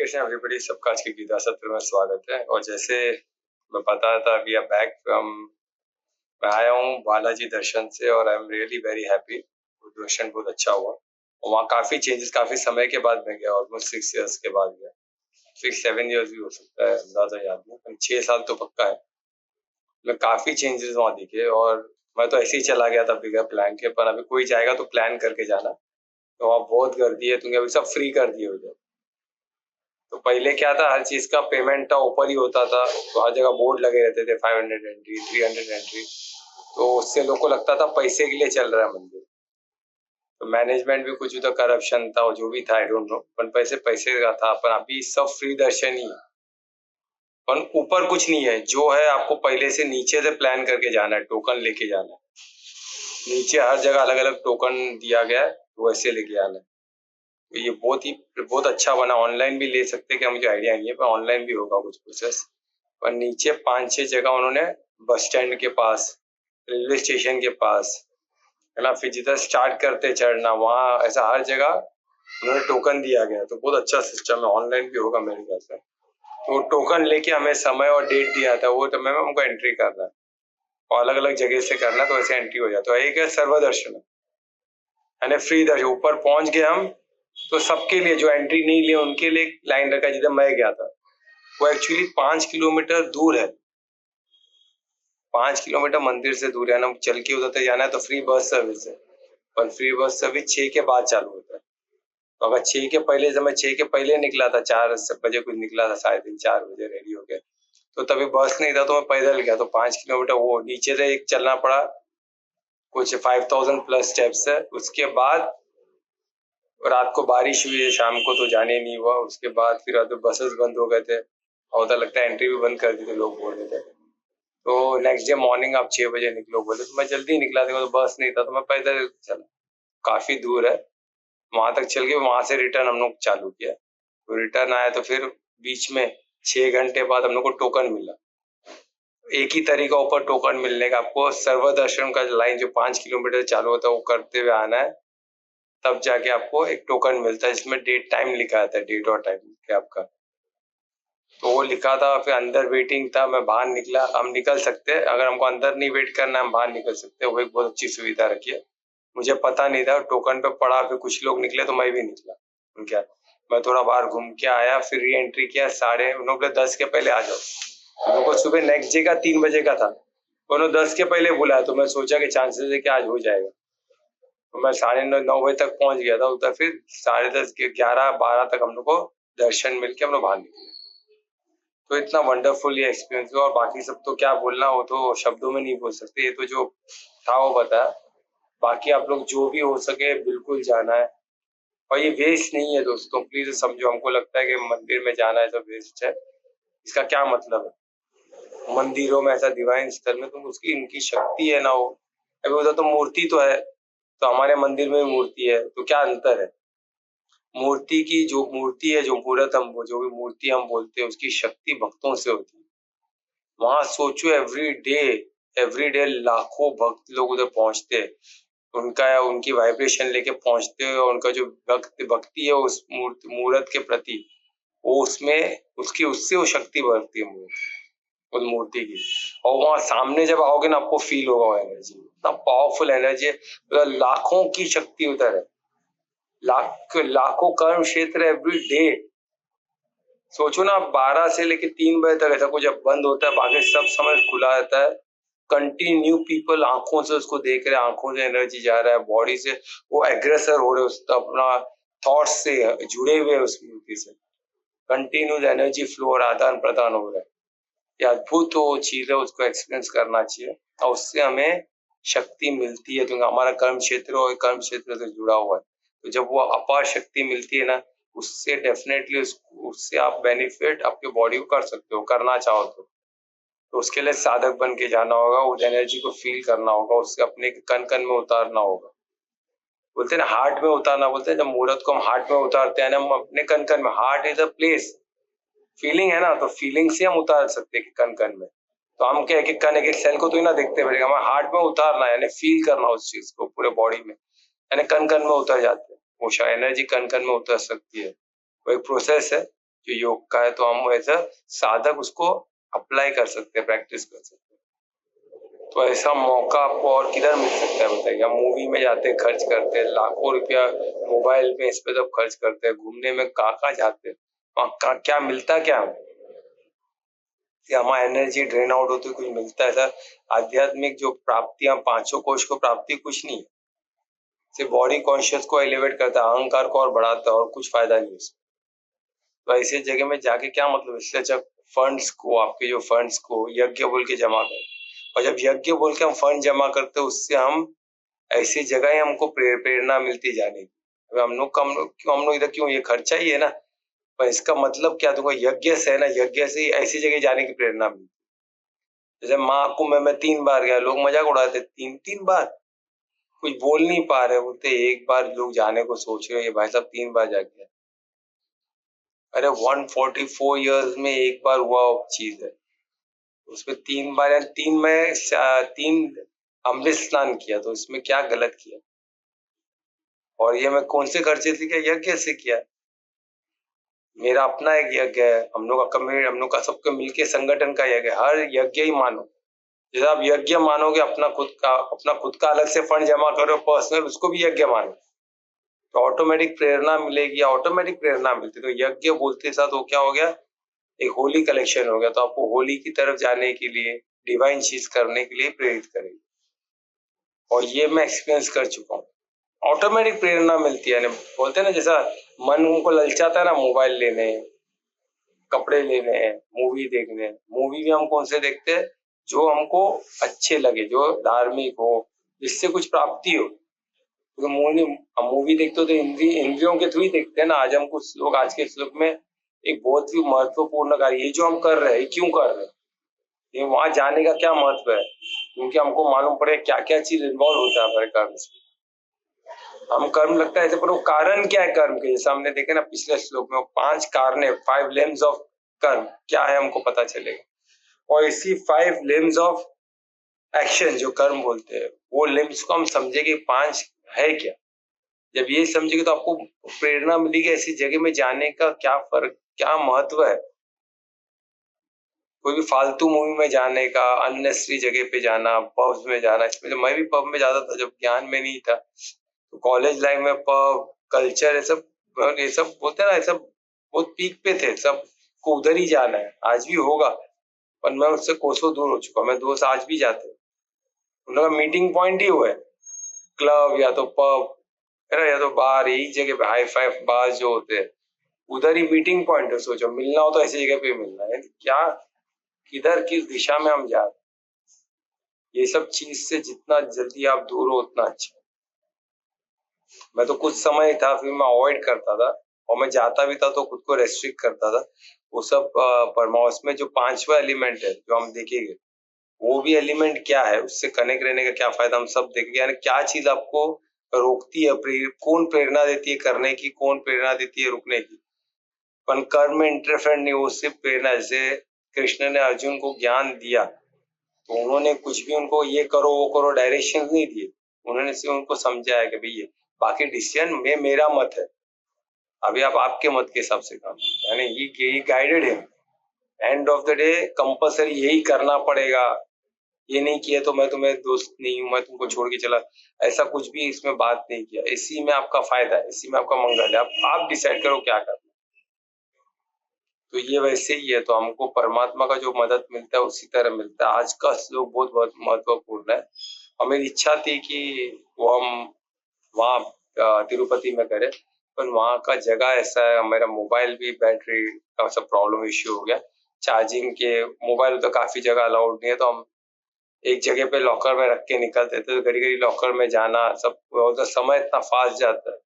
Krishna everybody, सबका आज की गीता सत्र में स्वागत है। और जैसे मैं बता था, वी आर बैक फ्रॉम, मैं आया हूँ बालाजी दर्शन से और I am really very happy. दर्शन बहुत अच्छा हुआ और वहाँ काफी चेंजेस, काफी समय के बाद मैं गया, ऑलमोस्ट 6 years के बाद गया। 6-7 years भी हो सकता है, अंदाजा याद नहीं, पर 6 साल तो पक्का है। मैं काफी चेंजेस वहाँ दिखे और मैं तो ऐसे ही चला गया था बिगर प्लान के, पर अभी कोई जाएगा तो प्लान करके जाना। तो वहाँ बहुत गर्दी है, क्योंकि अभी सब फ्री कर दिए उधर। तो पहले क्या था, हर चीज का पेमेंट था ऊपर ही होता था, तो हर जगह बोर्ड लगे रहते थे 500 एंट्री, 300 एंट्री। तो उससे लोगों को लगता था पैसे के लिए चल रहा है मंदिर। तो मैनेजमेंट भी कुछ तो करप्शन था और जो भी था, आई डोंट नो, पर पैसे पैसे का था। पर अभी सब फ्री दर्शन ही है, पर ऊपर कुछ नहीं है। जो है आपको पहले से नीचे से प्लान करके जाना है, टोकन लेके जाना है। नीचे हर जगह अलग अलग टोकन दिया गया है, तो वैसे लेके आना है। तो ये बहुत अच्छा बना। ऑनलाइन भी ले सकते हैं क्या, मुझे आइडिया नहीं है, पर ऑनलाइन भी होगा कुछ प्रोसेस। और नीचे 5-6 जगह उन्होंने, बस स्टैंड के पास, रेलवे स्टेशन के पास, है ना, फिर जिधर स्टार्ट करते चढ़ना वहाँ, ऐसा हर जगह उन्होंने टोकन दिया गया। तो बहुत अच्छा सिस्टम है, ऑनलाइन भी होगा मेरे ख्याल से। तो टोकन लेके हमें समय और डेट दिया था, वो समय में हमको एंट्री करना है और अलग अलग जगह से करना, तो ऐसे एंट्री हो जाता है। एक है सर्वदर्शन, यानी फ्री दर्शन। ऊपर पहुंच गए हम, तो सबके लिए, जो एंट्री नहीं लिए उनके लिए लाइन रखा, जिधर मैं गया था। वो एक्चुअली 5 किलोमीटर दूर है, 5 किलोमीटर मंदिर से दूर है ना। चल के उधर तक जाना है तो फ्री बस सर्विस है, और फ्री बस सर्विस 6 के बाद चालू होता है। तो अगर 6 के पहले, जब मैं 6 के पहले निकला था, 4 बजे कुछ निकला था, 3:30-4 बजे रेडी हो गया, तो तभी बस नहीं था, तो मैं पैदल गया। तो 5 किलोमीटर वो नीचे से एक चलना पड़ा, कुछ 5000 प्लस स्टेप्स है। उसके बाद रात को बारिश हुई है, शाम को तो जाने नहीं हुआ। उसके बाद फिर तो बसेस बंद हो गए थे और उधर लगता है एंट्री भी बंद कर दी थी, लोग बोल रहे थे। तो नेक्स्ट डे मॉर्निंग आप 6 बजे निकलो बोले, तो मैं जल्दी निकला था, तो बस नहीं था, तो मैं पैदल चला। काफी दूर है, वहां तक चल के वहां से रिटर्न हम लोग चालू किया। तो रिटर्न आया तो फिर बीच में 6 घंटे बाद हम लोग को टोकन मिला। एक ही तरीका ऊपर टोकन मिलने का, आपको सर्वदर्शन का लाइन जो 5 किलोमीटर चालू होता है वो करते हुए आना है, तब जाके आपको एक टोकन मिलता है, जिसमें डेट टाइम लिखा आता है, डेट और टाइम के आपका। तो वो लिखा था, फिर अंदर वेटिंग था, मैं बाहर निकला। हम निकल सकते हैं, अगर हमको अंदर नहीं वेट करना है, हम बाहर निकल सकते हैं। वो एक बहुत अच्छी सुविधा रखी है। मुझे पता नहीं था, टोकन पे पड़ा, फिर कुछ लोग निकले तो मैं भी निकला। क्या, मैं थोड़ा बाहर घूम के आया, फिर री एंट्री किया। उन्होंने 10 के पहले आ जाओ। उनको सुबह नेक्स्ट डे का 3 बजे का था, उन्होंने 10 के पहले बुलाया, तो मैं सोचा कि चांसेस है कि आज हो जाएगा। तो मैं 9:30-9 बजे तक पहुंच गया था उधर। फिर 10:30 के 11-12 तक हम लोग को दर्शन मिलके हम लोग बाहर निकले। तो इतना वंडरफुल ये एक्सपीरियंस हुआ। और बाकी सब तो क्या बोलना, वो तो शब्दों में नहीं बोल सकते। ये तो जो था वो बताया। बाकी आप लोग जो भी हो सके बिल्कुल जाना है। और ये वेस्ट नहीं है दोस्तों, प्लीज समझो। हमको लगता है कि मंदिर में जाना है तो वेस्ट है, इसका क्या मतलब है? मंदिरों में, ऐसा डिवाइन स्थल में, तुम उसकी, इनकी शक्ति है ना, वो अभी उधर तो मूर्ति तो है, तो हमारे मंदिर में मूर्ति है, तो क्या अंतर है? मूर्ति की जो मूर्ति है, जो मूर्त हम, जो भी मूर्ति हम बोलते हैं, उसकी शक्ति भक्तों से होती है। वहां सोचो, एवरी डे लाखों भक्त लोग उधर पहुंचते हैं, उनकी वाइब्रेशन लेके पहुंचते हैं, और उनका जो भक्ति है उस मूर्त के प्रति, वो उसमें उसकी उससे वो शक्ति बढ़ती है उस मूर्ति की। और वहां सामने जब आओगे ना, आपको फील होगा वो एनर्जी, इतना पावरफुल एनर्जी है। मतलब लाखों की शक्ति उधर है, लाखों कर्म क्षेत्र एवरी डे। सोचो ना, 12 से लेके 3 बजे तक ऐसा कुछ, जब बंद होता है बाकी सब समय खुला रहता है। कंटिन्यू पीपल आंखों से उसको देख रहे हैं, आंखों से एनर्जी जा रहा है, बॉडी से वो एग्रेसर हो रहे, उस अपना थॉट से जुड़े हुए उस मूर्ति से। कंटिन्यूस एनर्जी फ्लो और आदान प्रदान हो रहा है। ये अद्भुत वो चीज है, उसको एक्सपीरियंस करना चाहिए। और उससे हमें शक्ति मिलती है, क्योंकि हमारा कर्म क्षेत्र और कर्म क्षेत्र से जुड़ा हुआ है। तो जब वो अपार शक्ति मिलती है ना, उससे डेफिनेटली उससे आप बेनिफिट आपके बॉडी को कर सकते हो, करना चाहो तो उसके लिए साधक बन के जाना होगा, उस एनर्जी को फील करना होगा, उससे अपने कन कन में उतारना होगा। बोलते हैं ना, हार्ट में उतारना। बोलते हैं जब मूर्त को हम हार्ट में उतारते हैं ना, हम अपने कन कन में, heart is a place, feeling है ना, तो फीलिंग से हम उतार सकते हैं कन कन में। तो हम क्या, एक एक कन, एक एक सेल को तो ही ना देखते हैं, हमें हार्ट में उतारना है, यानी फील करना उस चीज को पूरे बॉडी में, यानी कन कन में उतर जाते हैं। वो एनर्जी कन कन में उतर सकती है। वो एक प्रोसेस है जो योग का है, तो हम एज अ साधक उसको अप्लाई कर सकते हैं, प्रैक्टिस कर सकते हैं। तो ऐसा मौका आपको और किधर मिल सकता है बताइए? हम मूवी में जाते हैं, खर्च करते हैं लाखों रुपया, मोबाइल में इस पे सब खर्च करते हैं, घूमने में कहाँ जाते हैं, वहाँ क्या मिलता क्या हमें? कि हमारा एनर्जी ड्रेन आउट होती है, कुछ मिलता है सर? आध्यात्मिक जो प्राप्तियां, पांचों कोश को प्राप्ति कुछ नहीं है, सिर्फ बॉडी कॉन्शियस को एलिवेट करता है, अहंकार को और बढ़ाता है, और कुछ फायदा नहीं उसमें। तो ऐसे जगह में जाके क्या मतलब? इससे अच्छा फंड्स को, आपके जो फंड्स को यज्ञ बोल के जमा करें। और जब यज्ञ बोल के हम फंड जमा करते हैं, उससे हम ऐसी जगह ही हमको प्रेरणा मिलती जाने की। अब हम लोग इधर क्यों, ये खर्चा ही है ना, पर इसका मतलब क्या दूंगा? यज्ञ से है ना, यज्ञ से ही ऐसी जगह जाने की प्रेरणा मिलती। जैसे महाकुंभ में मैं 3 बार गया, लोग मजाक उड़ाते, 3 बार कुछ बोल नहीं पा रहे, बोलते एक बार लोग जाने को सोच रहे हैं, ये भाई साहब 3 बार जा गया। अरे 144 इयर्स में एक बार हुआ चीज है, उसमें 3 बार, यानी 3 अमृत स्नान किया, तो इसमें क्या गलत किया? और ये मैं कौन से खर्चे से किया? यज्ञ से किया। मेरा अपना एक यज्ञ है, हम लोग का कम्युनिटी, हम लोग का सबके मिलके संगठन का यज्ञ है। हर यज्ञ ही मानो, जैसे आप यज्ञ मानोगे अपना खुद का अलग से फंड जमा करो पर्सनल, उसको भी यज्ञ मानो, तो ऑटोमेटिक प्रेरणा मिलेगी, ऑटोमेटिक प्रेरणा मिलती। तो यज्ञ बोलते साथ वो क्या हो गया? एक होली कलेक्शन हो गया। तो आपको होली की तरफ जाने के लिए, डिवाइन चीज करने के लिए प्रेरित करेगी। और ये मैं एक्सपीरियंस कर चुका हूँ, ऑटोमेटिक प्रेरणा मिलती है। बोलते हैं ना, जैसा मन उनको ललचाता है ना, मोबाइल लेने, कपड़े लेने, मूवी देखने, मूवी भी हम कौन से देखते हैं? जो हमको अच्छे लगे, जो धार्मिक हो, जिससे कुछ प्राप्ति हो। क्योंकि मूवी देखते हो तो इंद्रियों के थ्रू ही देखते हैं ना। आज हम कुछ लोग, आज के श्लोक में एक बहुत ही महत्वपूर्ण कार्य, ये जो हम कर रहे हैं, क्यों कर रहे हैं, ये वहां जाने का क्या महत्व है? क्योंकि हमको मालूम पड़े क्या क्या चीज इन्वॉल्व होता है हमारे कर्म से। हम कर्म लगता है ऐसे, पर वो कारण क्या है कर्म के? जैसे हमने देखे ना पिछले श्लोक में, 5 कारण, 5 limbs ऑफ कर्म क्या है, हमको पता चलेगा। और इसी 5 limbs ऑफ एक्शन, जो कर्म बोलते हैं, वो लिम्स को हम समझे कि 5 है क्या। जब ये समझेंगे तो आपको प्रेरणा मिलेगी ऐसी जगह में जाने का, क्या फर्क, क्या महत्व है। कोई भी फालतू मूवी में जाने का, अननेसेसरी जगह पे जाना, पब्स में जाना, इसमें तो मैं भी पब में जाता था जब ज्ञान में नहीं था। तो कॉलेज लाइफ में पब कल्चर, ये सब बोलते हैं ना, ये सब बहुत पीक पे थे, सब को उधर ही जाना है। आज भी होगा, पर मैं उससे कोसों दूर हो चुका। मैं दोस्त आज भी जाते, उन लोगों का मीटिंग पॉइंट ही हुआ है, क्लब या तो पब है ना, या तो बार, यही जगह पे हाई फाइव बार जो होते हैं, उधर ही मीटिंग पॉइंट है। सोचो, मिलना हो तो ऐसी जगह पे मिलना है। क्या, किधर, किस दिशा में हम जा रहे हैं? ये सब चीज से जितना जल्दी आप दूर हो उतना अच्छा। मैं तो कुछ समय था, फिर मैं अवॉइड करता था, और मैं जाता भी था तो खुद को रेस्ट्रिक्ट करता था। वो सब परमाउस में जो 5वां एलिमेंट है जो हम देखेंगे, वो भी एलिमेंट क्या है, उससे कनेक्ट रहने का क्या फायदा, हम सब देखेंगे। यानी क्या चीज आपको रोकती है, कौन प्रेरणा देती है करने की, कौन प्रेरणा देती है रुकने की। पर कर्म में इंटरफेयर नहीं, वो सिर्फ प्रेरणा। जैसे कृष्ण ने अर्जुन को ज्ञान दिया, तो उन्होंने कुछ भी उनको ये करो वो करो डायरेक्शन नहीं दिए, उन्होंने सिर्फ उनको समझाया कि भाई ये बाकी डिसीजन में मेरा मत है, अभी आप आपके मत के हिसाब से काम करो। यानी ये गाइडेड है। End of the day compulsory यही करना पड़ेगा, ये नहीं किया तो मैं तुम्हें दोस्त नहीं हूँ, मैं तुमको छोड़ के चला, ऐसा कुछ भी इसमें बात नहीं किया। इसी में आपका फायदा है, इसी में आपका मंगल है, आप डिसाइड करो क्या करना। तो ये वैसे ही है। तो हमको परमात्मा का जो मदद मिलता है उसी तरह मिलता है। आज का श्लोक बहुत बहुत महत्वपूर्ण है, और मेरी इच्छा थी कि वो हम वहाँ तिरुपति में करें, पर वहाँ का जगह ऐसा है, मेरा मोबाइल भी बैटरी का सब प्रॉब्लम इश्यू हो गया, चार्जिंग के मोबाइल तो काफी जगह अलाउड नहीं है। तो हम एक जगह पे लॉकर में रख के निकलते थे, तो घड़ी घड़ी लॉकर में जाना, सब तो समय इतना फास्ट जाता है।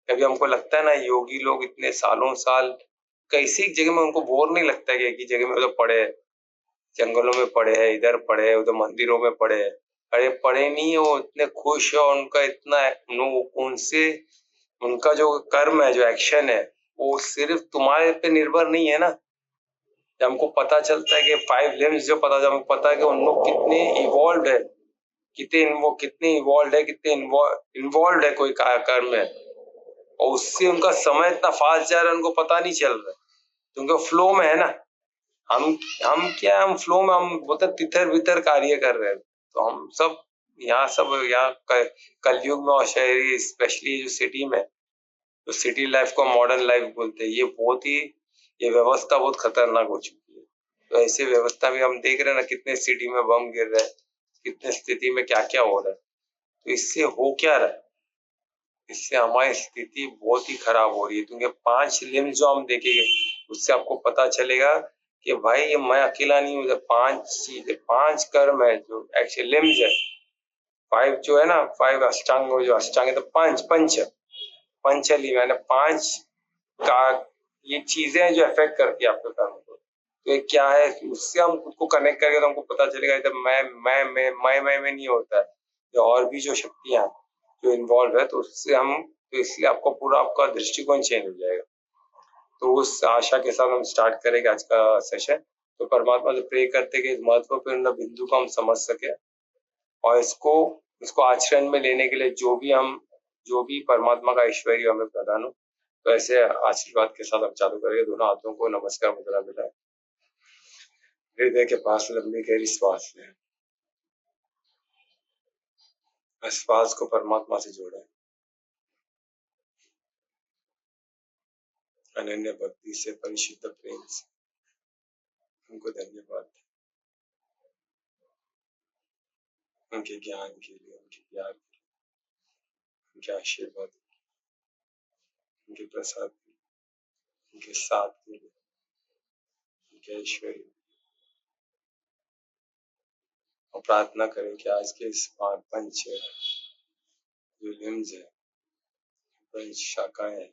कभी हमको लगता है ना, योगी लोग इतने सालों साल कैसी एक जगह में उनको बोर नहीं लगता है कि एक ही जगह में उधर पड़े है, जंगलों में पड़े हैं, इधर पड़े हैं, उधर मंदिरों में पड़े हैं। अरे पड़े नहीं है, वो इतने खुश है, और उनका इतना उनसे उनका जो कर्म है, जो एक्शन है, वो सिर्फ तुम्हारे पे निर्भर नहीं है ना। जब हमको पता चलता है कि 5 limbs, जो पता, जब हमको पता है कि उन लोग कितने इवॉल्व है, कितने इवॉल्व है, कितने इन्वॉल्व है कोई कर्म में, और उससे उनका समय इतना फास्ट जा रहा है, उनको पता नहीं चल रहा है। क्योंकि फ्लो में है ना। हम क्या, हम फ्लो में, हम बोलते तितर बितर कार्य कर रहे हैं। तो हम सब यहाँ कलयुग में और शहरी स्पेशली जो सिटी में, तो सिटी लाइफ को मॉडर्न लाइफ बोलते हैं, ये व्यवस्था बहुत खतरनाक हो चुकी है। तो ऐसी व्यवस्था भी हम देख रहे हैं ना, कितने सिटी में बम गिर रहे हैं, कितने स्थिति में क्या क्या हो रहा है। तो इससे हो क्या रहा है, इससे हमारी स्थिति बहुत ही खराब हो रही है। क्योंकि 5 लिम्स जो हम देखेंगे, उससे आपको पता चलेगा कि भाई ये मैं अकेला नहीं हूँ। 5 चीजें, 5 कर्म है जो एक्चुअली लिम्स है। 5 जो है ना, 5 अष्टांग, जो अष्टांग है तो पंचली मैंने 5 का, ये चीजें जो अफेक्ट करती है आपके कर्म को। तो ये क्या है, उससे हम खुद को कनेक्ट करेंगे तो हमको पता चलेगा इधर मैं नहीं होता है। ये और भी जो शक्तियां जो इन्वॉल्व है, तो उससे हम, तो इसलिए आपको पूरा आपका दृष्टिकोण चेंज हो जाएगा। तो उस आशा के साथ हम स्टार्ट करेंगे आज का सेशन। तो परमात्मा से प्रे करते कि इस महत्वपूर्ण बिंदु को हम समझ सके, और इसको इसको आचरण में लेने के लिए जो भी परमात्मा का ऐश्वर्य हमें प्रदान हो। तो ऐसे आशीर्वाद के साथ हम चालू करेंगे। दोनों हाथों को नमस्कार मुद्रा मिलाए, हृदय के पास लंबी गहरी श्वास लें, श्वास को परमात्मा से जोड़े, अनन्य भक्ति से, परिशुद्ध प्रेम से उनको धन्यवाद दें, उनके ज्ञान के लिए, उनके प्यार के लिए, उनके आशीर्वाद, उनके प्रसाद के लिए, उनके साथ के लिए, उनके ऐश्वर्य। और प्रार्थना करें कि आज के इस पंच जो लिम्स है, पंच शाखाएं हैं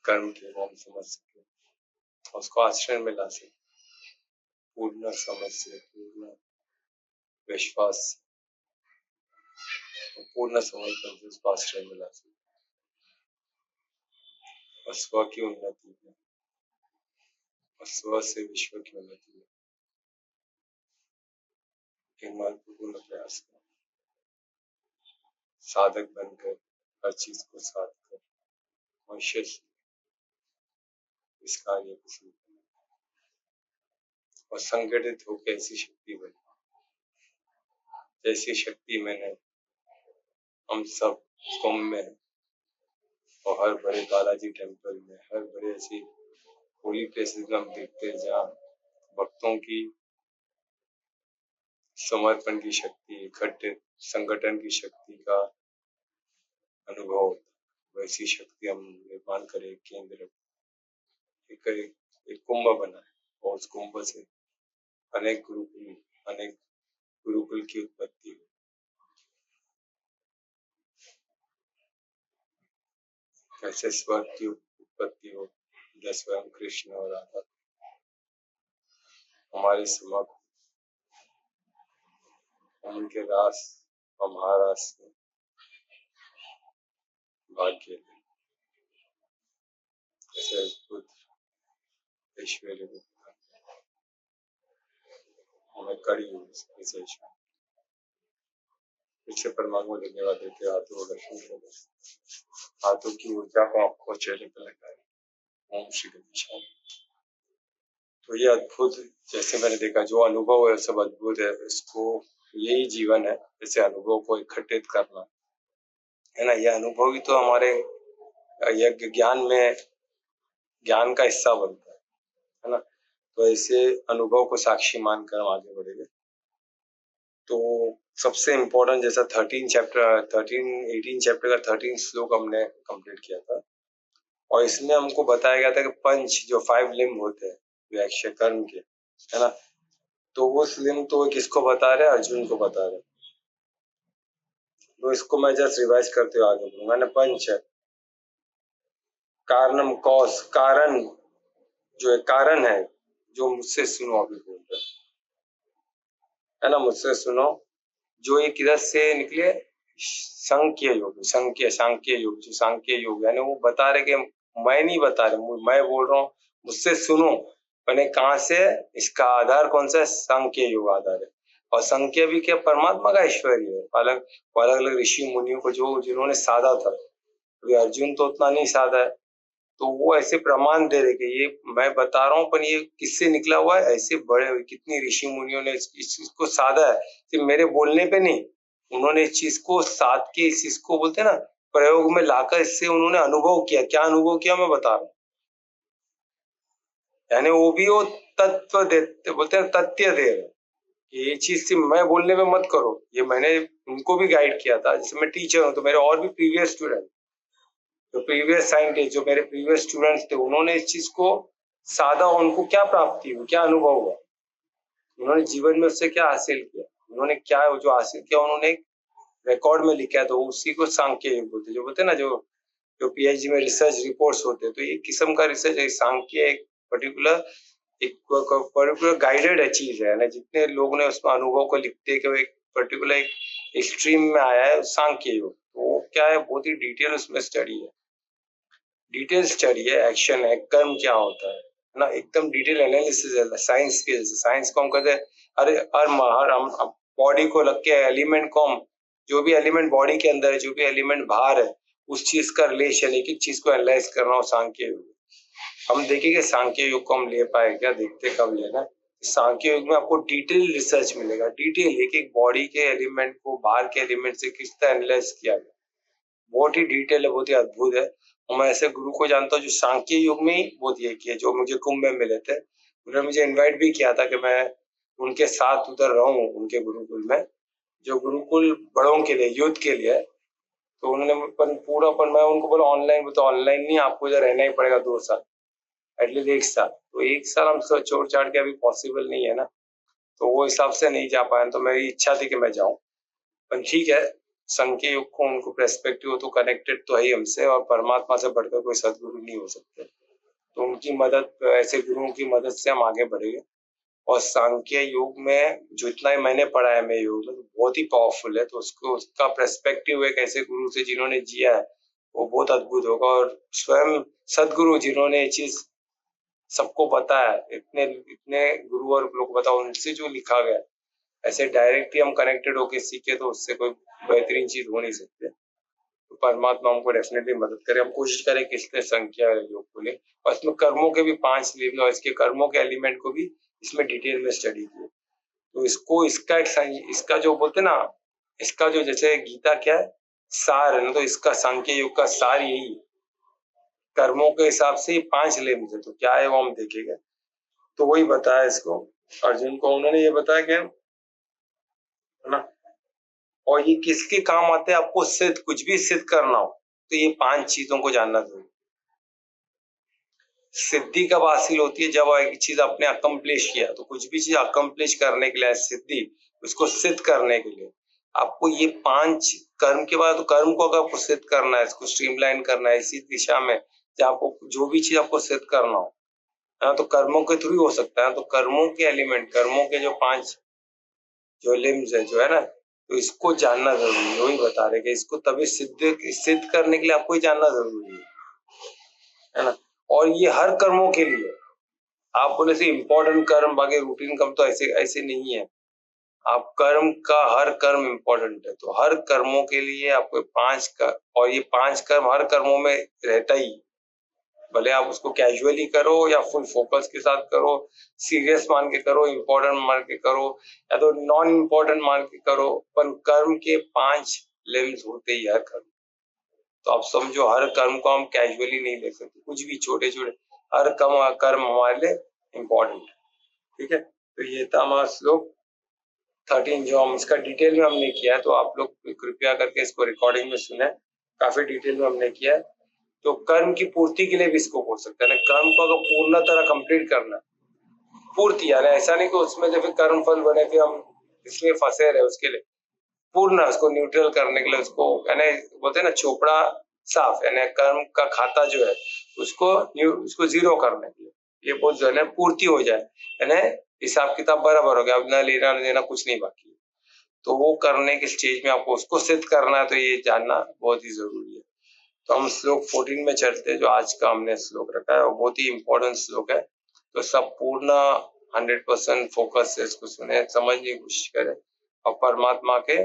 कर्म के, वो हम समझ सके और उसको आचरण में ला सके, पूर्ण समझ से, पूर्ण विश्वास से, पूर्ण समर्पण से उसको आचरण में ला सके, और स्व की उन्नति में, और स्व से विश्व की उन्नति में एक महत्वपूर्ण प्रयास करें, साधक बनकर हर चीज को साध कर मनुष्य इस कार्य को शुरू करें और संगठित होकर ऐसी शक्ति बने जैसी शक्ति मैंने हम सब कुंभ में और हर बड़े बालाजी टेम्पल में, हर बड़े ऐसी होली प्लेसेस में हम देखते हैं जहाँ भक्तों की समर्पण की शक्ति, इकट्ठे संगठन की शक्ति का अनुभव होता है। वैसी शक्ति हम निर्माण करें, केंद्र एक कुंभ बनाए, और उस कुंभ से अनेक गुरुकुल की उत्पत्ति हो। कैसे स्वर्ग की उत्पत्ति हो, जैसे स्वयं कृष्ण और राधा हमारे समक्ष उनके रास और महारास में भाग्य ऐसे अद्भुत ऐश्वर्य हमें कड़ी विशेष इससे परमात्मा धन्यवाद देते, हाथों को दर्शन करें, हाथों की ऊर्जा को आपको चेहरे पर लगाए। ओम श्री गणेशाय। तो ये अद्भुत, जैसे मैंने देखा जो अनुभव है सब अद्भुत है। इसको, यही जीवन है, जैसे अनुभव को इकट्ठित करना है ना। ये अनुभव ही तो हमारे यज्ञ ज्ञान का हिस्सा बनता है ना। तो ऐसे अनुभव को साक्षी मानकर हम आगे बढ़ेंगे। तो सबसे इम्पोर्टेंट, जैसा 18 चैप्टर का 13 श्लोक हमने कंप्लीट किया था, और इसमें हमको बताया गया था कि पंच जो 5 लिम्ब होते हैं व्याख्या कर्म के, है ना। तो वो लिम्ब तो किसको बता रहे हैं, अर्जुन को बता रहे हैं। तो इसको मैं जस्ट रिवाइज करते हुए आगे बढ़ूंगा ना। पंच है कारणम कॉज, कारण जो है, कारण है जो मुझसे सुनो, अभी बोल रहे है ना, मुझसे सुनो, जो ये किधर से निकले, सांख्य योग, सांख्य योग, जो सांख्य योग यानी वो बता रहे कि मैं नहीं बता रहे, मैं बोल रहा हूँ, मुझसे सुनो। मैंने कहाँ से, इसका आधार कौन सा है, सांख्य योग आधार है। और सांख्य भी क्या, परमात्मा का ऐश्वर्य है। अलग अलग ऋषि मुनियों को जो जिन्होंने साधा था, अभी अर्जुन तो उतना नहीं साधा है, तो वो ऐसे प्रमाण दे रहे कि ये मैं बता रहा हूँ, पर ये किससे निकला हुआ है, ऐसे बड़े कितनी ऋषि मुनियों ने इस चीज को साधा है, सिर्फ मेरे बोलने पे नहीं, उन्होंने इस चीज को साध के, इस चीज को बोलते हैं ना प्रयोग में लाकर, इससे उन्होंने अनुभव किया। क्या अनुभव किया मैं बता रहा हूँ, यानी वो भी वो तत्व देते, बोलते हैं तथ्य दे रहे, ये चीज सिर्फ मैं बोलने में मत करो, ये मैंने उनको भी गाइड किया था। जैसे मैं टीचर हूँ तो मेरे और भी प्रीवियस स्टूडेंट, जो प्रीवियस साइंटिस्ट, जो मेरे प्रीवियस स्टूडेंट्स थे, उन्होंने इस चीज को साधा, उनको क्या प्राप्ति हुई, क्या अनुभव हुआ, उन्होंने जीवन में उससे क्या हासिल किया, उन्होंने क्या जो हासिल किया उन्होंने एक रिकॉर्ड में लिखा है, तो उसी को सांख्य योग बोलते हैं। जो बोलते हैं ना, जो जो पीएचडी में रिसर्च रिपोर्ट्स होते हैं, तो एक किस्म का रिसर्च है सांख्य, एक पर्टिकुलर, एक पर्टिकुलर गाइडेड चीज है ना, जितने लोग ने उसमें अनुभव को लिखते कि वो एक पर्टिकुलर एक स्ट्रीम में आया है सांख्य योग, तो वो क्या है, बहुत ही डिटेल उसमें स्टडी है, डिटेल स्टडी है, एक्शन है, कर्म क्या होता है ना, एकदम डिटेल एनालिसिस है साइंस के जैसे। साइंस को हम कहते हैं, अरे हर हम बॉडी को लग के एलिमेंट को हम, जो भी एलिमेंट बॉडी के अंदर है, जो भी एलिमेंट बाहर है, उस चीज का रिलेशन, एक एक चीज को एनालाइज करना हो सांख्य योग। हम देखेंगे सांख्य योग को हम ले पाए क्या, देखते कब लेना। सांख्य योग में आपको डिटेल रिसर्च मिलेगा, डिटेल एक एक बॉडी के एलिमेंट को बाहर के एलिमेंट से किस तरह एनालाइज किया गया, बहुत ही डिटेल है, बहुत ही अद्भुत है। और मैं ऐसे गुरु को जानता हूँ जो सांख्य युग में ही बहुत ये किए, जो मुझे कुंभ में मिले थे, उन्होंने मुझे इनवाइट भी किया था कि मैं उनके साथ उधर रहूं, उनके गुरुकुल में, जो गुरुकुल बड़ों के लिए, यूथ के लिए है। तो उन्होंने पूरा, पर मैं उनको बोला ऑनलाइन, तो ऑनलाइन नहीं, आपको इधर रहना ही पड़ेगा 2 साल, एटलीस्ट 1 साल। तो 1 साल हम छोड़ छाड़ के अभी पॉसिबल नहीं है ना, तो वो हिसाब से नहीं जा पाया, तो मेरी इच्छा थी कि मैं जाऊं। पर ठीक है, संघ युग को उनको पर्सपेक्टिव तो कनेक्टेड तो है ही हमसे, और परमात्मा से बढ़कर कोई सदगुरु नहीं हो सकते, तो उनकी मदद, ऐसे गुरुओं की मदद से हम आगे बढ़ेंगे। और सांख्य योग में जो इतना ही मैंने पढ़ा है, मैं योग में, तो बहुत ही पावरफुल है, तो उसको उसका पर्सपेक्टिव एक ऐसे गुरु से जिन्होंने जिया है, वो बहुत अद्भुत होगा। और स्वयं सदगुरु जिन्होंने ये चीज सबको पता है, इतने इतने गुरु और लोग बताओ, उनसे जो लिखा गया है, ऐसे डायरेक्टली हम कनेक्टेड होके सीखे तो उससे कोई बेहतरीन चीज हो नहीं सकती। तो परमात्मा हमको डेफिनेटली मदद करे, हम कोशिश करें कि इसमें संख्या योग को ले, और इसमें कर्मों के भी 5 लेवल, और इसके कर्मों के एलिमेंट को भी इसमें डिटेल में स्टडी किए। तो इसको, इसका एक, इसका जो बोलते ना, इसका जो जैसे गीता क्या है, सार है ना, तो इसका सांख्य योग का सार यही है। कर्मों के हिसाब से 5 लेवल है, तो क्या है वो हम देखेंगे। तो वही बताया इसको अर्जुन को, उन्होंने ये बताया कि, है ना, और ये किसके काम आते हैं, आपको सिद्ध, कुछ भी सिद्ध करना हो तो ये 5 चीजों को जानना जरूरी। सिद्धि कब हासिल होती है, जब एक चीज आपने अकम्प्लिश किया, तो कुछ भी चीज अकम्प्लिश करने के लिए सिद्धि, उसको सिद्ध करने के लिए आपको ये 5 कर्म के बाद, तो कर्म को अगर आपको सिद्ध करना है, इसको स्ट्रीमलाइन करना है इसी दिशा में, जहाँ आपको जो भी चीज आपको सिद्ध करना हो, है, तो कर्मों के थ्रू हो सकता है। तो कर्मों के एलिमेंट, कर्मों के जो 5 जो लिम्स है, जो है ना, तो इसको जानना जरूरी है। वही बता रहे कि इसको तभी सिद्ध सिद्ध करने के लिए आपको ही जानना जरूरी है ना। और ये हर कर्मों के लिए, आप बोले से इम्पोर्टेंट कर्म, बाकी रूटीन कर्म तो ऐसे ऐसे नहीं है। आप कर्म का, हर कर्म इम्पोर्टेंट है, तो हर कर्मों के लिए आपको 5 कर, और ये 5 कर्म हर कर्मों में रहता ही, भले आप उसको कैजुअली करो या फुल फोकस के साथ करो, सीरियस मान के करो, इम्पोर्टेंट मान के करो, या तो नॉन इम्पोर्टेंट मान के करो, पर कर्म के 5 लिम्स होते ही हर कर्म। तो आप समझो, हर कर्म को हम कैजुअली नहीं ले सकते, कुछ भी छोटे छोटे हर कर्म कर्म हमारे लिए इम्पोर्टेंट। ठीक है, तो ये था हमारा श्लोक 13, जो हम इसका डिटेल में हमने किया है, तो आप लोग कृपया करके इसको रिकॉर्डिंग में सुने, काफी डिटेल में हमने किया है। तो कर्म की पूर्ति के लिए भी इसको बोल सकते हैं ना, कर्म को अगर पूर्ण तरह कंप्लीट करना, पूर्ति, यानी ऐसा नहीं कि उसमें जब कर्म फल बने थे हम इसलिए फंसे रहे, उसके लिए पूर्ण, उसको न्यूट्रल करने के लिए, उसको यानी बोलते हैं ना चोपड़ा साफ, यानी कर्म का खाता जो है उसको जीरो करने के लिए, ये बहुत जो है पूर्ति हो जाए, यानी हिसाब किताब बराबर हो गया, अब न लेना न देना कुछ नहीं बाकी, तो वो करने के स्टेज में आपको उसको सिद्ध करना है, तो ये जानना बहुत ही जरूरी है। तो हम श्लोक 14 में चलते हैं, जो आज का हमने श्लोक रखा है, वो बहुत ही इंपॉर्टेंट श्लोक है, तो सब पूर्ण 100% फोकस से इसको सुने, समझने की कोशिश करें, और परमात्मा के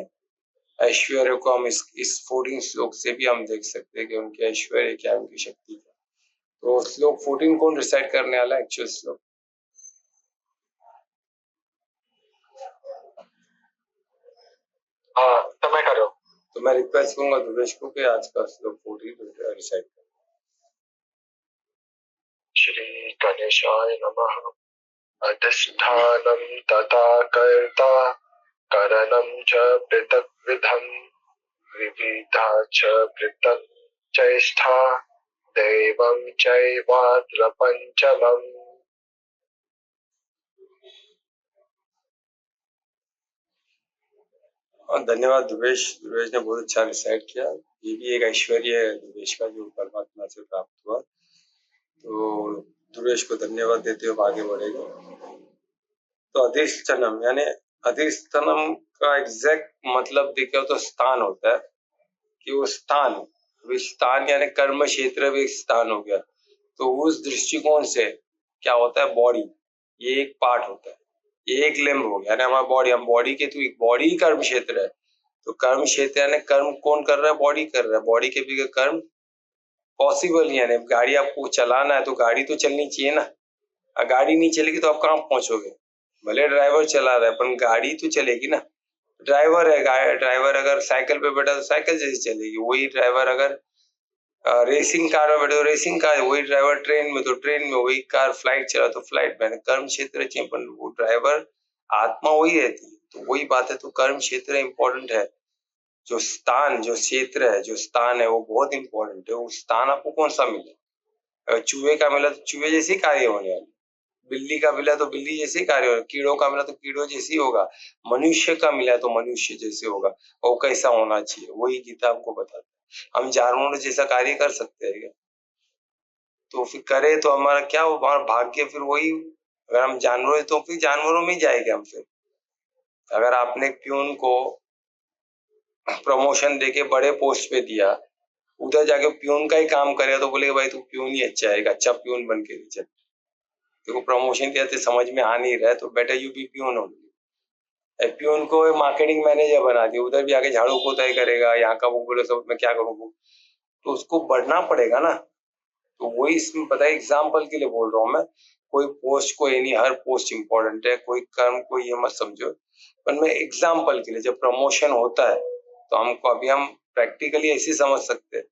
ऐश्वर्य को हम इस 14 श्लोक से भी हम देख सकते हैं कि उनके ऐश्वर्य क्या, उनकी शक्ति क्या। तो श्लोक 14 कौन रिसाइट करने वाला है एक्चुअल श्लोक? हाँ तो मैं करो। तो मैं रिक्वेस्ट करूंगा दुर्वेश को कि आज का श्लोक 14 रिसाइट करें। श्री गणेशाय नमः। अधिष्ठानं तथा कर्ता करणं च पृथक् विधम् विविधा च पृथक् चेष्टा दैवं चैवात्र पंचमम्। धन्यवाद दुर्वेश। दुर्वेश ने बहुत अच्छा रिसाइट किया। ये भी एक ऐश्वर्य है दुर्वेश का जो परमात्मा से प्राप्त हुआ। तो दुर्वेश को धन्यवाद देते हुए आगे बढ़ेगा। तो अधिष्ठानम यानी अधिष्ठानम का एग्जैक्ट मतलब देखो तो स्थान होता है कि वो स्थान, स्थान यानी कर्म क्षेत्र भी एक स्थान हो गया। तो उस दृष्टिकोण से क्या होता है, बॉडी ये एक पार्ट होता है, ये एक लिम्ब हो गया यानी हमारा बॉडी, हम बॉडी के तो एक बॉडी ही कर्म क्षेत्र है। तो कर्म क्षेत्र यानी कर्म कौन कर रहा है, बॉडी कर रहा है। बॉडी के बगैर कर्म पॉसिबल नहीं है। गाड़ी आपको चलाना है तो गाड़ी तो चलनी चाहिए ना, गाड़ी नहीं चलेगी तो आप कहाँ पहुंचोगे। भले ड्राइवर चला रहा है पर गाड़ी तो चलेगी ना। ड्राइवर है, ड्राइवर अगर साइकिल पे बैठा तो साइकिल जैसी चलेगी, वही ड्राइवर अगर रेसिंग कार में बैठे तो रेसिंग कार, वही ड्राइवर ट्रेन में तो ट्रेन में, वही कार फ्लाइट चला तो फ्लाइट में। कर्म क्षेत्र चाहिए पर वो ड्राइवर आत्मा वही रहती है। तो वही बात है, तो कर्म क्षेत्र इंपॉर्टेंट है। जो स्थान, जो क्षेत्र है, जो स्थान है वो बहुत इंपॉर्टेंट है। वो स्थान आपको कौन सा मिले, अगर चूहे का मिला तो चूहे जैसे कार्य होने वाले, बिल्ली का मिला तो बिल्ली जैसे कार्य होगा, कीड़ों का मिला तो कीड़ों जैसे होगा, मनुष्य का मिला तो मनुष्य जैसे होगा। वो कैसा होना चाहिए वही गीता हमको बताता है। हम जानवरों जैसा कार्य कर सकते हैं क्या? तो फिर करे तो हमारा क्या, हमारा भाग्य फिर वही। अगर हम जानवर तो फिर जानवरों में ही जाएंगे हम फिर। अगर आपने प्यून को प्रमोशन देके बड़े पोस्ट पे दिया, उधर जाके प्यून का ही काम करेगा तो बोलेगा भाई तू प्यून ही अच्छा है, एक अच्छा प्यून बन के चल। देखो प्रमोशन दिया तो समझ में आ नहीं रहा है तो बेटर यू बी प्यून हो। प्यून को मार्केटिंग मैनेजर बना दिया, उधर भी आके झाड़ू पोताई करेगा, यहाँ का वो बोले सब मैं क्या करूँ, तो उसको बढ़ना पड़ेगा ना। तो वही इसमें बताइए, एग्जाम्पल के लिए बोल रहा हूँ मैं। कोई पोस्ट को नहीं, हर पोस्ट इंपॉर्टेंट है, कोई कर्म को ये मत समझो। पर मैं एग्जाम्पल के लिए, जब प्रमोशन होता है तो हमको अभी हम प्रैक्टिकली ऐसे समझ सकते हैं।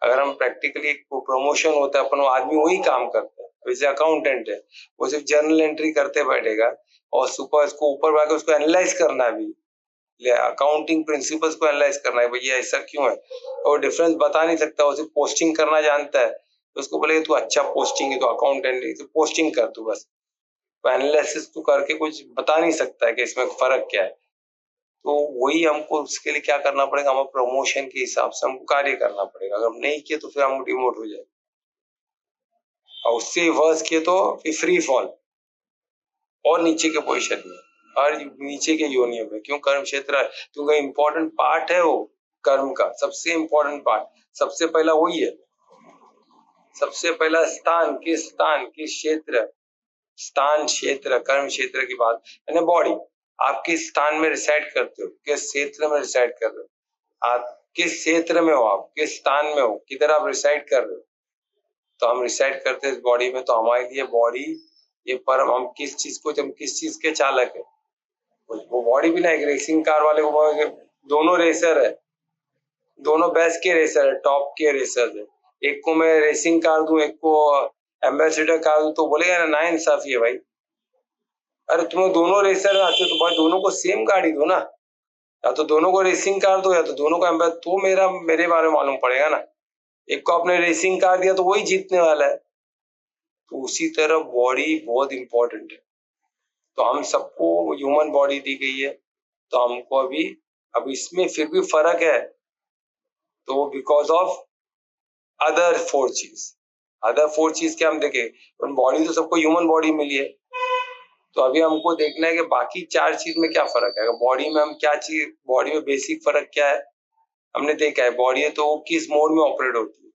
अगर हम प्रैक्टिकली प्रमोशन होता है अपन वो आदमी वही काम करता है, वैसे अकाउंटेंट है वो सिर्फ जर्नल एंट्री करते बैठेगा और सुपर उसको ऊपर भागे उसको एनालाइज करना भी, अकाउंटिंग प्रिंसिपल्स को एनालाइज करना है भैया ऐसा क्यों है, और डिफरेंस बता नहीं सकता, वो सिर्फ पोस्टिंग करना जानता है। तो उसको बोले तू अच्छा पोस्टिंग है तो अकाउंटेंट है तो पोस्टिंग कर तू बस, तो एनालिसिस तू करके कुछ बता नहीं सकता है कि इसमें फर्क क्या है। तो वही हमको उसके लिए क्या करना पड़ेगा, हमें प्रमोशन के हिसाब से हमको कार्य करना पड़ेगा। अगर हम नहीं किए तो फिर हम डिमोट हो जाए, और उससे वर्स किए तो फिर फ्री फॉल और नीचे के पोजीशन में, और नीचे के योनियों में। क्यों, कर्म क्षेत्र है क्योंकि इंपॉर्टेंट पार्ट है वो, कर्म का सबसे इंपॉर्टेंट पार्ट सबसे पहला वही है। सबसे पहला स्थान, किस स्थान, किस क्षेत्र, स्थान क्षेत्र कर्म क्षेत्र की बात यानी बॉडी। आप किस स्थान में रिसाइड करते हो, किस क्षेत्र में रिसाइड कर रहे हो, आप किस क्षेत्र में हो, आप किस स्थान में हो, किधर आप रिसाइड कर रहे हो। तो हम रिसाइड करते हैं इस बॉडी में, तो हमारे लिए बॉडी ये परम, हम किस चीज को, हम किस चीज के चालक है। वो बॉडी भी ना, एक रेसिंग कार वाले को दोनों रेसर है, दोनों बेस्ट के रेसर है, टॉप के रेसर है। एक को मैं रेसिंग कार दूं, एक को एम्बेसडर कार दूं तो बोलेगा ना, ना इंसाफी है भाई। अरे तुम्हें दोनों रेसर आते तो भाई दोनों को सेम गाड़ी दो ना, या तो दोनों को रेसिंग कार दो या तो दोनों को एम्बेसडर, तो मेरे बारे में मालूम पड़ेगा ना। एक को आपने रेसिंग कार दिया तो वही जीतने वाला है। तो उसी तरह बॉडी बहुत इंपॉर्टेंट है। तो हम सबको ह्यूमन बॉडी दी गई है, तो हमको अभी, अब इसमें फिर भी फर्क है, तो बिकॉज ऑफ अदर फोर चीज। अदर फोर चीज क्या हम देखे, बॉडी तो सबको ह्यूमन बॉडी मिली है, तो अभी हमको देखना है कि बाकी चार चीज में क्या फर्क है। बॉडी में हम क्या चीज, बॉडी में बेसिक फर्क क्या है हमने देखा है, बॉडी है तो वो किस मोड में ऑपरेट होती है,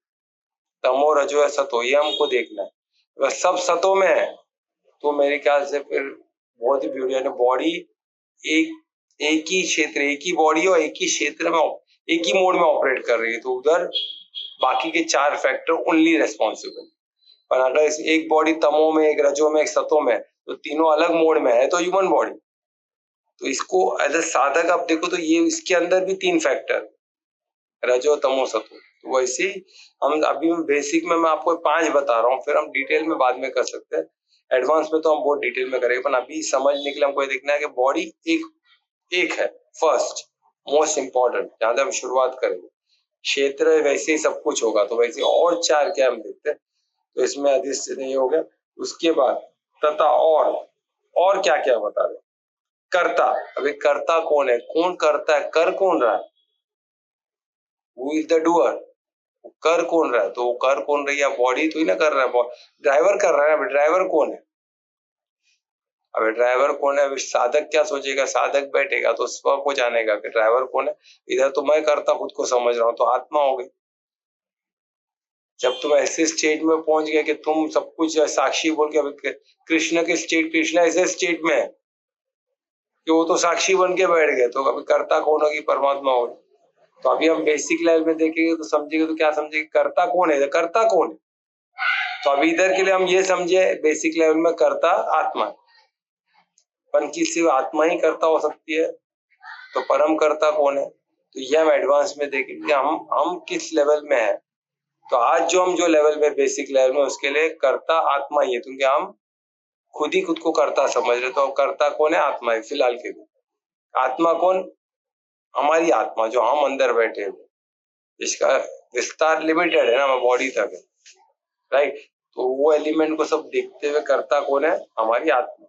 तमो रजो या सतो, ये हमको देखना है। अगर सब सतों में है तो मेरे ख्याल से फिर बहुत ही ब्यूटी है। बॉडी एक ही क्षेत्र, एक ही बॉडी और एक ही क्षेत्र में एक ही मोड में ऑपरेट कर रही है, तो उधर बाकी के चार फैक्टर ओनली रेस्पॉन्सिबल। पर अगर एक बॉडी तमो में, एक रजो में, एक सतो में, तो तीनों अलग मोड में है तो ह्यूमन बॉडी। तो इसको एज ए साधक आप देखो तो ये इसके अंदर भी 3 फैक्टर, रजो तमो सतो। तो वैसे ही हम अभी बेसिक में मैं आपको 5 बता रहा हूँ, फिर हम डिटेल में बाद में कर सकते हैं। एडवांस में तो हम बहुत डिटेल में करेंगे, पर अभी समझने के लिए हमको देखना है कि बॉडी एक है, फर्स्ट मोस्ट इंपॉर्टेंट, जहां से हम शुरुआत करेंगे। क्षेत्र वैसे ही सब कुछ होगा, तो वैसे और 4 क्या हम देखते हैं। तो इसमें अधिष्ठ नहीं हो गया। उसके बाद तथा और क्या क्या बता रहे, कर्ता। अभी कर्ता कौन है, कौन करता है, कर कौन रहा है, हु इज द डूअर, कर कौन रहा है, तो कर कौन रही है, बॉडी तो ही ना कर रहा है, ड्राइवर कर रहा है। अभी ड्राइवर कौन है, अबे ड्राइवर कौन है, अभी साधक क्या सोचेगा, साधक बैठेगा तो स्व को जानेगा कि ड्राइवर कौन है। इधर तो मैं करता खुद को समझ रहा हूँ, तो आत्मा हो गई। जब तुम ऐसे स्टेट में पहुंच गए कि तुम सब कुछ साक्षी बोल के, अभी कृष्ण के स्टेट, कृष्ण ऐसे स्टेट में है कि वो तो साक्षी बन के बैठ गए, तो अभी कर्ता कौन होगी, परमात्मा होगी। तो अभी हम बेसिक लेवल में देखेंगे तो समझेंगे, तो क्या समझेंगे, कर्ता कौन है, कर्ता कौन है। तो अभी इधर के लिए हम ये समझे बेसिक लेवल में कर्ता आत्मा, पर किसी आत्मा ही कर्ता हो सकती है, तो परम कर्ता कौन है, तो ये हम एडवांस में देखेंगे हम किस लेवल में है। तो आज जो हम जो लेवल में बेसिक लेवल में, उसके लिए कर्ता आत्मा ही है, क्योंकि हम खुद ही खुद को कर्ता समझ रहे। तो कर्ता कौन है, आत्मा है फिलहाल के लिए। आत्मा कौन, हमारी आत्मा जो हम अंदर बैठे हुए, इसका विस्तार लिमिटेड है ना, बॉडी तक है, राइट। तो वो एलिमेंट को सब देखते हुए कर्ता कौन है, हमारी आत्मा,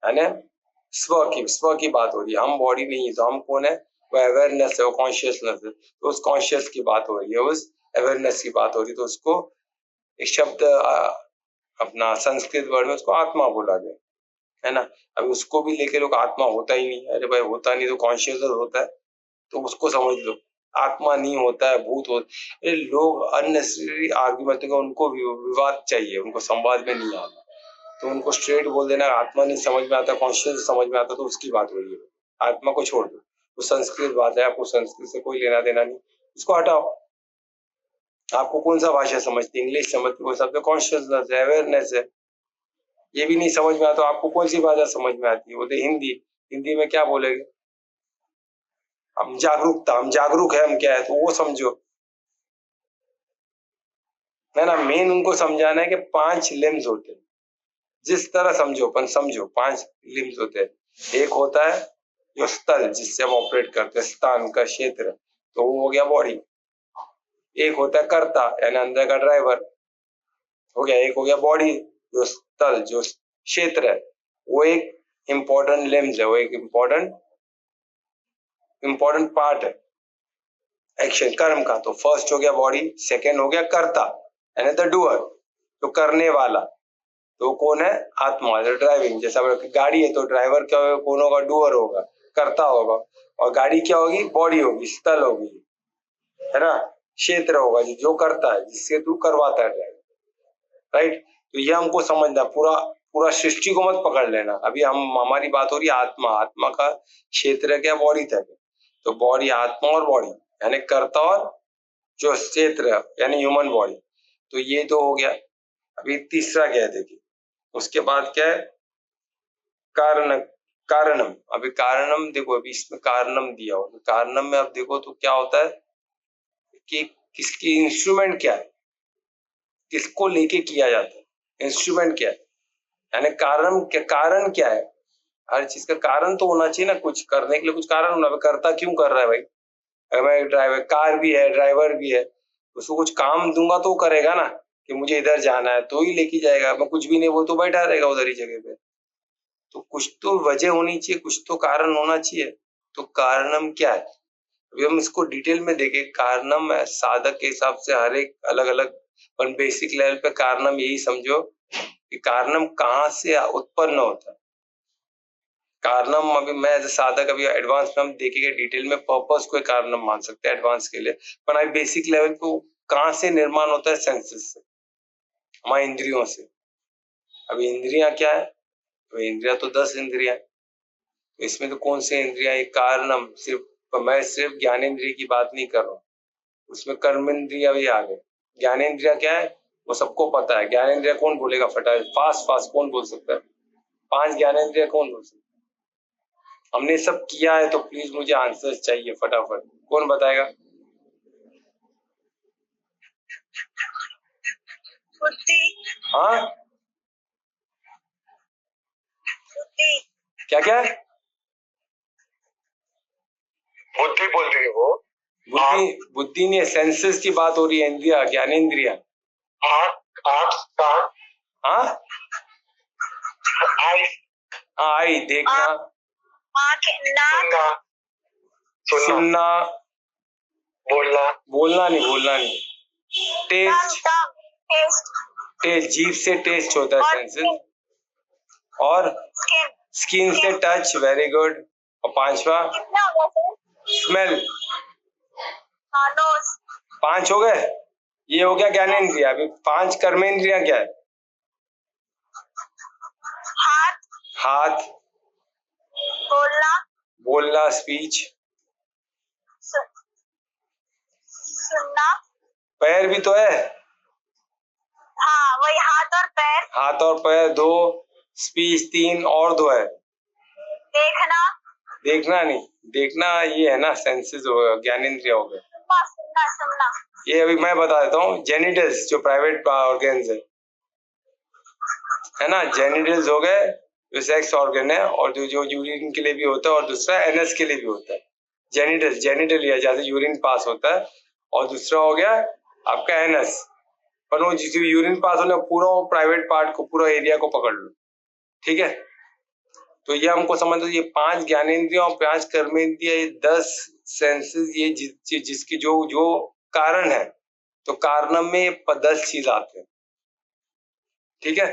है ना। स्व की बात हो रही है, हम बॉडी नहीं है, तो हम कौन है, वो अवेयरनेस है, वो कॉन्शियसनेस है। तो उस कॉन्शियस की बात हो रही है, उस अवेयरनेस की बात हो रही है। तो उसको एक शब्द अपना संस्कृत वर्ड में उसको आत्मा बोला गया, है ना। अब उसको भी लेके लोग आत्मा होता ही नहीं, अरे भाई होता नहीं तो कॉन्शियस होता है, तो उसको समझ लो। आत्मा नहीं होता है, भूत होता है। लोग अननेसेसरी आर्ग्यूमेंट का, उनको विवाद चाहिए, उनको संवाद में नहीं आता, तो उनको स्ट्रेट बोल देना, आत्मा नहीं समझ में आता, कॉन्शियस समझ में आता, तो उसकी बात हो रही है। आत्मा को छोड़ दो, वो संस्कृत बात है, आपको संस्कृत से कोई लेना देना नहीं, इसको हटाओ। आपको कौन सा भाषा समझती है, इंग्लिश समझती, वो सब कॉन्शियसनेस है, अवेयरनेस है। ये भी नहीं समझ में आता, तो आपको कौन सी भाषा समझ में आती है, बोलते हिंदी। हिंदी में क्या बोलेंगे, हम जागरूकता, हम जागरूक है, हम क्या है, तो वो समझो, है ना। मेन उनको समझाना है कि 5 लिम्स होते हैं, जिस तरह समझो, पर समझो 5 लिम्स होते हैं। एक होता है जो स्थल, जिससे हम ऑपरेट करते हैं, स्थान का क्षेत्र, तो वो हो गया बॉडी। एक होता है कर्ता, यानी अंदर का ड्राइवर हो गया। एक हो गया बॉडी, जो स्थल, जो क्षेत्र है, वो एक इम्पोर्टेंट लिम्स है, वो एक इम्पोर्टेंट पार्ट है एक्शन, कर्म का। तो फर्स्ट हो गया बॉडी, सेकेंड हो गया कर्ता, यानी द डूअर, तो करने वाला। तो कौन है, आत्मा, जो ड्राइविंग। जैसा गाड़ी है, तो ड्राइवर क्या होगा, कौन होगा, डूअर होगा, कर्ता होगा। और गाड़ी क्या होगी, बॉडी होगी, स्थल होगी, है ना, क्षेत्र होगा, जो करता है, जिससे तू करवाता है ड्राइव, राइट। तो ये हमको समझना, पूरा पूरा सृष्टि को मत पकड़ लेना। अभी हमारी बात हो रही है आत्मा, आत्मा का क्षेत्र क्या, बॉडी तक है। तो बॉडी, आत्मा और बॉडी, यानी कर्ता और जो क्षेत्र है, यानी ह्यूमन बॉडी। तो ये तो हो गया। अभी तीसरा क्या है, देखिए उसके बाद क्या है, कारण, कारणम। अभी कारणम देखो, अभी इसमें कारणम दिया हो, तो कारणम में आप देखो तो क्या होता है कि किसकी इंस्ट्रूमेंट क्या है, किसको लेके किया जाता है, इंस्ट्रूमेंट क्या है, यानी कारण क्या है। हर चीज का कारण तो होना चाहिए ना, कुछ करने के लिए कुछ कारण होना। करता क्यों कर रहा है भाई, अगर मैं ड्राइवर, कार भी है, ड्राइवर भी है, उसको कुछ काम दूंगा तो वो करेगा ना, कि मुझे इधर जाना है तो ही लेके जाएगा। मैं कुछ भी नहीं बोल तो बैठा रहेगा उधर ही जगह पे। तो कुछ तो वजह होनी चाहिए, कुछ तो कारण होना चाहिए। तो कारणम क्या है, अभी हम इसको डिटेल में देखें। कारणम साधक के हिसाब से हर एक अलग अलग, पर बेसिक लेवल पे कारणम यही समझो कि कारणम कहाँ से उत्पन्न होता है। कारणम अभी मैं एज साधक, अभी एडवांस में हम देखेंगे डिटेल में, पर्पस को कारणम मान सकते हैं एडवांस के लिए। पर अभी बेसिक लेवल पे कहाँ से निर्माण होता है, सेंसेस से, हमारी इंद्रियों से। अभी इंद्रियां क्या है, तो इंद्रिया तो 10 इंद्रिया, तो इसमें तो कौन से इंद्रिया, कारणम सिर्फ, मैं सिर्फ ज्ञानेन्द्रिय की बात नहीं कर रहा हूँ, उसमें कर्मेंद्रिया भी आ गए। ज्ञानेन्द्रिया क्या है, वो सबको पता है। ज्ञानेंद्रिय कौन बोलेगा फटाफट, फास्ट फास्ट कौन बोल सकता है? 5 ज्ञानेंद्रिय कौन बोल सकता है? हमने सब किया है, तो प्लीज मुझे आंसर्स चाहिए फटाफट। कौन बताएगा? बुद्धि। हाँ, बुद्धि। क्या क्या? बुद्धि बोल रही है वो। बुद्धि बुद्धि नहीं है, सेंसेस की बात हो रही है। इंद्रिया, ज्ञानेंद्रिया। आँख, आँख, कान, हाँ आई, आई, देखना, आँख, नाक, सुनना, सुनना, बोलना, बोलना नहीं, टेस्ट, टेस्ट, टेस्ट जीभ से टेस्ट होता है और सेंसेस, और स्किन। स्किन से टच, वेरी गुड। और 5वां कितना हो गया सर? स्मेल। नोज। 5 हो गए। ये हो गया ज्ञानेंद्रिय। अभी 5 कर्मेंद्रिया क्या है? हाथ, हाथ, बोलना, बोलना, स्पीच। सुनना। पैर भी तो है। हाँ, वही हाथ और पैर। हाथ और पैर 2, स्पीच 3, और 2 है। देखना। देखना नहीं, देखना ये है ना सेंसेस हो गया, ज्ञानेंद्रिय हो गए। सुनना, सुनना। ये अभी मैं बता देता हूँ। जेनिटल्स जो प्राइवेट ऑर्गन्स है ना, जेनिटल्स हो गए जो सेक्स ऑर्गन है, और जो यूरिन के लिए भी होता है, और दूसरा एनएस के लिए भी होता है। जेनिटल, जेनिटल या जैसे यूरिन पास होता है, और दूसरा हो गया आपका एनएस। पर वो जिस यूरिन पास होने पूरा वो प्राइवेट पार्ट को, पूरा एरिया को पकड़ लो, ठीक है। तो ये हमको समझ लो, ये 5 ज्ञानेंद्रिय और 5 कर्मेंद्रिय, ये 10 सेंसेस, ये जिसकी जो जो कारण है, तो कारणम में 10 चीज आते हैं, ठीक है,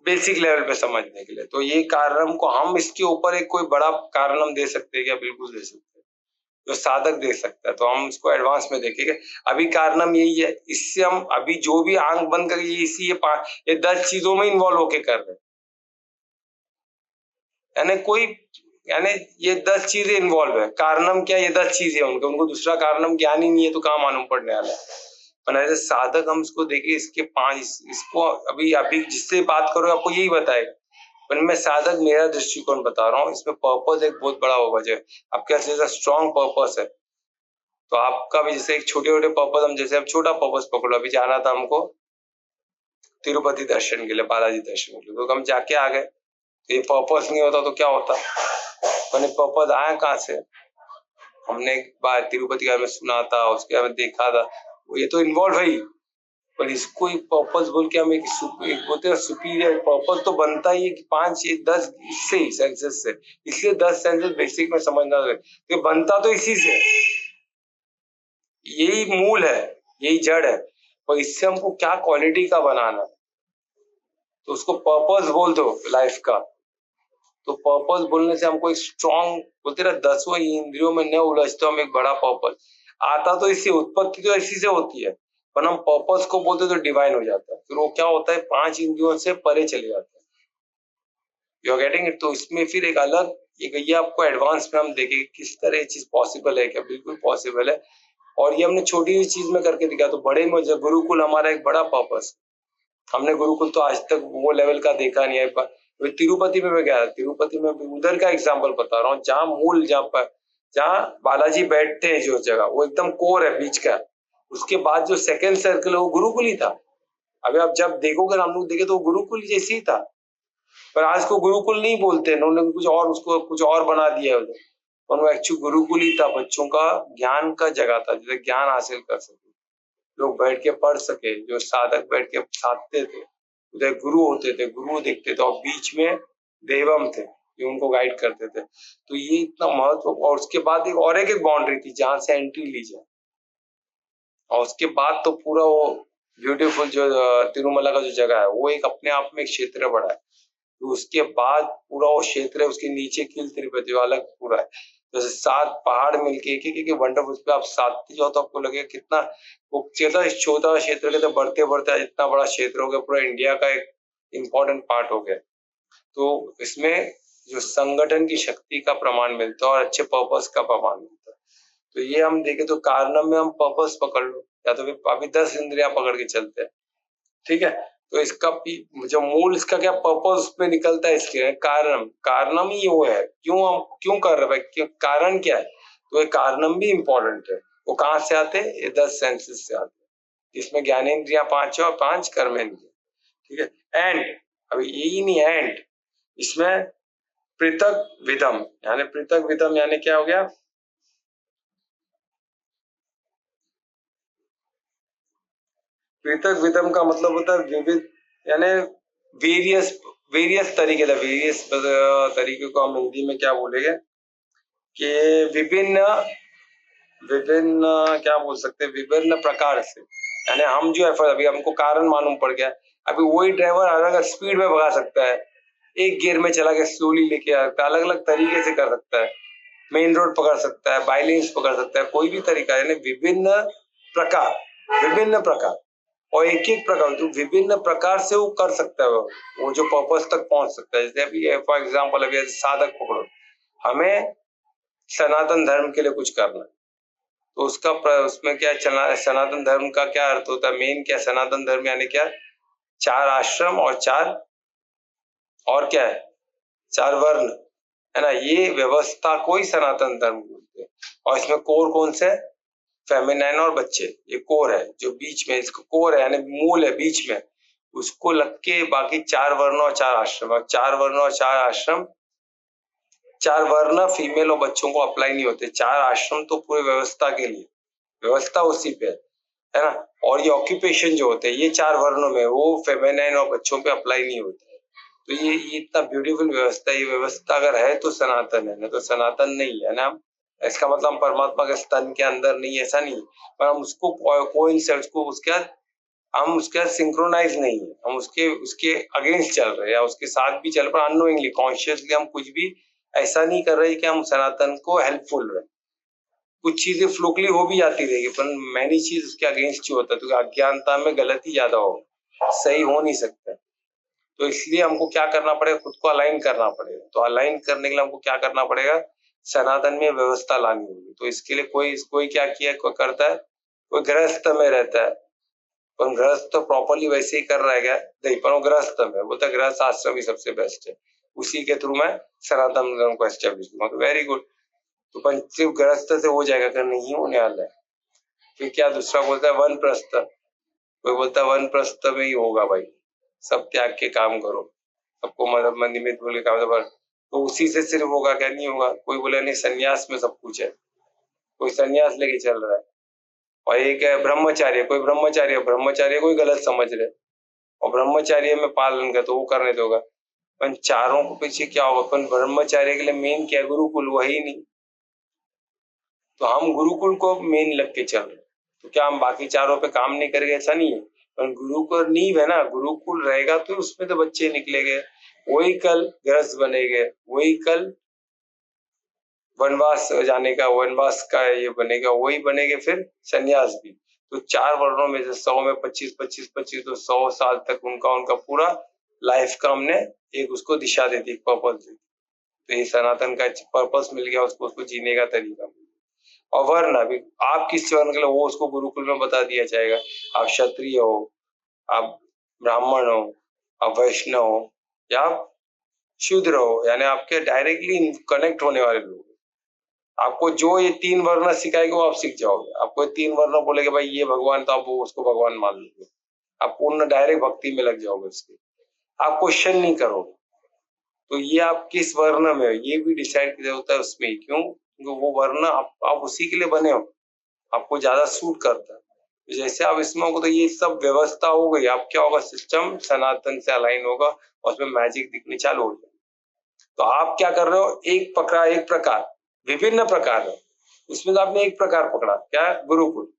बेसिक लेवल पे समझने के लिए। तो ये कारणम को हम इसके ऊपर एक कोई बड़ा कारणम दे सकते हैं क्या? बिल्कुल दे सकते हैं, जो साधक दे सकता है। तो हम इसको एडवांस में देखेंगे। अभी कारणम यही है, इससे हम अभी जो भी आंख बंद करके इसी ये 10 चीजों में इन्वॉल्व होके कर रहे हैं, यानी कोई, यानी ये 10 चीजें इन्वॉल्व है। कारणम क्या, ये 10 चीजें उनको दूसरा कारणम ज्ञान ही नहीं है, तो कहाँ मालूम पड़ने वाला है। पर ऐसे साधक हम इसको देखें, इसके 5, इसको अभी अभी जिससे बात करो आपको यही बताएगा। पर मैं साधक मेरा दृष्टिकोण बता रहा हूँ, इसमें पर्पस एक बहुत बड़ा वजह है। आपके जैसा स्ट्रॉन्ग पर्पस है, तो आपका भी जैसे एक छोटे छोटे पर्पस, हम जैसे अब छोटा पर्पस पकड़ो, अभी जाना था हमको तिरुपति दर्शन के लिए, बालाजी दर्शन के लिए, तो हम जाके आ गए। तो ये पर्पस नहीं होता तो क्या होता? मैंने पर्पस आया कहाँ से? हमने एक बार तिरुपति का में सुना था, उसके बाद देखा था, ये तो इन्वॉल्व है ही, पर इसको एक पर्पस बोल के हम एक बोलते हैं सुपीरियर पर्पस तो बनता ही है कि 5 ये 10 इससे ही सेंसेस से, इसलिए 10 सेंसेस बेसिक में समझना है कि बनता तो इसी से, यही मूल है, यही जड़ है। और इससे हमको क्या क्वालिटी का बनाना, तो उसको पर्पस बोल दो लाइफ का। तो पर्पस बोलने से हमको एक स्ट्रॉन्ग, बोलते ना 10 इंद्रियों में न उलझ, तो हम एक बड़ा पर्पस आता, तो इससे उत्पत्ति तो इसी से होती है, पर हम पर्पस को बोलते तो डिवाइन हो जाता है। फिर वो क्या होता है, 5 इंद्रियों से परे चले जाता है। You are getting it? तो इसमें फिर एक अलग, ये आपको एडवांस में हम देखेंगे किस तरह ये चीज पॉसिबल है, क्या बिल्कुल पॉसिबल है। और ये हमने छोटी चीज में करके दिखा, तो बड़े में गुरुकुल हमारा एक बड़ा पर्पस। हमने गुरुकुल तो आज तक वो लेवल का देखा नहीं है। तिरुपति में मैं गया, तिरुपति में उधर का एग्जाम्पल बता रहा हूँ, जहाँ मूल, जहाँ बालाजी बैठते हैं, जो जगह वो एकदम कोर है बीच का, उसके बाद जो सेकंड सर्कल है वो गुरुकुल ही था। अभी आप जब देखोगे, हम लोग देखे तो गुरुकुल जैसे ही था, पर आज को गुरुकुल नहीं बोलते, उन्होंने कुछ और, उसको कुछ और बना दिया है उधर। और वो एक्चुअली गुरुकुल ही था, बच्चों का ज्ञान का जगह था, जिसे ज्ञान हासिल कर सके, लोग बैठ के पढ़ सके, जो साधक बैठ के साधते थे, उधर गुरु होते थे, गुरु देखते थे, और बीच में देवम थे जो उनको गाइड करते थे। तो ये इतना महत्व। और उसके बाद एक बाउंड्री थी जहां से एंट्री ली जाए, और उसके बाद तो पूरा वो ब्यूटीफुल जो तिरुमला का जो जगह है, वो एक अपने आप में एक क्षेत्र बड़ा है। तो उसके बाद पूरा वो क्षेत्र है, उसके नीचे किल तिरुपति अलग पूरा है, जैसे 7 पहाड़ मिलके एक वंडरफुल, उस पर आप साथते जाओ तो आपको लगेगा कितना वो छोटा क्षेत्र के, तो बढ़ते बढ़ते इतना बड़ा क्षेत्र हो गया, पूरा इंडिया का एक इम्पोर्टेंट पार्ट हो गया। तो इसमें जो संगठन की शक्ति का प्रमाण मिलता है, और अच्छे पर्पस का प्रमाण मिलता है। तो ये हम देखें तो कारणम में हम पर्पस पकड़ लो, या तो फिर अभी 10 इंद्रियां पकड़ के चलते हैं, ठीक है। तो इसका जो मूल इसका क्या पर्पस उसमें निकलता है, इसके कारणम ही वो है, क्यों हम क्यों कर रहे हैं, क्यों कारण क्या है, तो ये कारणम भी इम्पोर्टेंट है। वो कहाँ से आते हैं, ये 10 सेंसेस से आते हैं, इसमें ज्ञानेंद्रियां 5 है और 5 कर्मेंद्रिय। ठीक है। एंड अभी यही नहीं, एंड इसमें पृथक विधम, यानी पृथक विधम यानी क्या हो गया, पृथक विधम का मतलब होता है विविध, यानी वेरियस वेरियस तरीके से, वेरियस तरीके को हम हिंदी में क्या बोलेंगे कि विभिन्न विभिन्न क्या बोल सकते हैं, विभिन्न प्रकार से, यानी हम जो है अभी हमको कारण मालूम पड़ गया, अभी वही ड्राइवर अलग अलग स्पीड में भगा सकता है, एक गियर में चला के स्लोली लेके आ सकता है, अलग अलग तरीके से कर सकता है, मेन रोड पकड़ सकता है, बाइलेंस पकड़ सकता है, कोई भी तरीका, यानी विभिन्न प्रकार और एक एक प्रकार, तो विभिन्न प्रकार से वो कर सकता है, वो जो पर्पस तक पहुंच सकता है। जैसे अभी फॉर एग्जाम्पल अभी साधक पकड़ो, हमें सनातन धर्म के लिए कुछ करना है, तो उसमें क्या चलना, सनातन धर्म का क्या अर्थ होता है, मेन क्या, सनातन धर्म यानी क्या, 4 आश्रम और 4 और क्या है, 4 वर्ण, है ना, ये व्यवस्था को ही सनातन धर्म बोलते हैं। और इसमें कोर कौन से, फेमिनाइन और बच्चे, ये कोर है, जो बीच में इसको कोर है, यानी मूल है बीच में, उसको लग के बाकी 4 वर्ण और 4 आश्रम, और 4 वर्ण और 4 आश्रम, 4 वर्ण फीमेल और बच्चों को अप्लाई नहीं होते, 4 आश्रम तो पूरी व्यवस्था के लिए, व्यवस्था उसी पे है ना। और ये ऑक्यूपेशन जो होते हैं ये 4 वर्णों में, वो फेमिनाइन और बच्चों पे अप्लाई नहीं होते। तो ये इतना ब्यूटीफुल व्यवस्था, ये व्यवस्था अगर है तो सनातन है, ना तो सनातन नहीं है ना। इसका मतलब हम परमात्मा के स्तन के अंदर नहीं, ऐसा नहीं, पर हम उसको उसको उसके हम उसके सिंक्रोनाइज नहीं है, हम उसके उसके अगेंस्ट चल रहे हैं या उसके साथ भी चल रहे, अननोइंगली कॉन्शियसली हम कुछ भी ऐसा नहीं कर रहे कि हम सनातन को हेल्पफुल रहे। कुछ चीजें फ्लोकली हो भी जाती रहेगी, पर मैनी चीज उसके अगेंस्ट ही होता है, तो अज्ञानता में गलती ज्यादा हो, सही हो नहीं सकता। तो इसलिए हमको क्या करना पड़ेगा, खुद को अलाइन करना पड़ेगा। तो अलाइन करने के लिए हमको क्या करना पड़ेगा, सनातन में व्यवस्था लानी होगी। तो इसके लिए कोई क्या किया, कोई करता है, कोई गृहस्थ में रहता है, पर गृहस्थ तो प्रॉपरली वैसे ही कर रहा है क्या, नहीं, पर वो गृहस्थ में बोलता है गृहस्थ आश्रम ही सबसे बेस्ट है, उसी के थ्रू मैं सनातन धर्म को एस्टेब्लिश करूंगा। तो वेरी गुड, तो पंच गृहस्थ से हो जाएगा, अगर नहीं होने वाला है फिर क्या, दूसरा बोलता है वनप्रस्थ, कोई बोलता है वनप्रस्थ में ही होगा भाई, सब त्याग के काम करो, सबको मतलब मंदिर में बोले काम करो, तो उसी से सिर्फ होगा क्या, नहीं होगा। कोई बोले नहीं सन्यास में सब कुछ है, कोई सन्यास लेके चल रहा है, और एक है ब्रह्मचार्य, कोई ब्रह्मचार्य कोई गलत समझ रहे, और ब्रह्मचार्य में पालन कर तो वो करने दोगा, पर चारों को पीछे क्या होगा, अपन ब्रह्मचार्य के लिए मेन क्या, गुरुकुल, वही नहीं, तो हम गुरुकुल को मेन लग के चल रहे, तो क्या हम बाकी चारों पे काम नहीं करेंगे, ऐसा नहीं है, पर गुरु को नींव है ना, गुरुकुल रहेगा तो उसमें तो बच्चे निकलेंगे, वही कल गृहस्थ बनेंगे, वही कल वनवास जाने का, वनवास का ये बनेगा, वही बनेंगे फिर सन्यास भी। तो 4 वर्णों में से 100 में 25 तो 100 साल तक उनका पूरा लाइफ का हमने एक उसको दिशा दे दी, पर्पस दी। तो ये सनातन का पर्पस मिल गया उसको जीने का तरीका। और वर्ण, अभी आप किस वर्ण के लिए, वो उसको गुरुकुल में बता दिया जाएगा, आप क्षत्रिय हो, आप ब्राह्मण हो, आप वैष्णव हो, या आप शूद्र हो, यानी आपके डायरेक्टली कनेक्ट होने वाले लोग। आपको जो ये 3 वर्ण सिखाएगा वो आप सीख जाओगे। आपको 3 वर्ण बोलेगे भाई ये भगवान, तो आप वो उसको भगवान मान लोगे, आप पूर्ण डायरेक्ट भक्ति में लग जाओगे उसके, आप क्वेश्चन नहीं करोगे। तो ये आप किस वर्ण में हो ये भी डिसाइड किया होता है उसमें ही, क्यों, क्योंकि वो वर्ण आप उसी के लिए बने हो, आपको ज्यादा सूट करता है। तो जैसे आप इसमें होगा तो ये सब व्यवस्था हो गई, आप क्या होगा, सिस्टम सनातन से अलाइन होगा और उसमें मैजिक दिखने चालू हो जाएगा। तो आप क्या कर रहे हो, एक प्रकार, विभिन्न प्रकार है, उसमें तो आपने एक प्रकार पकड़ा, क्या, गुरुकुल।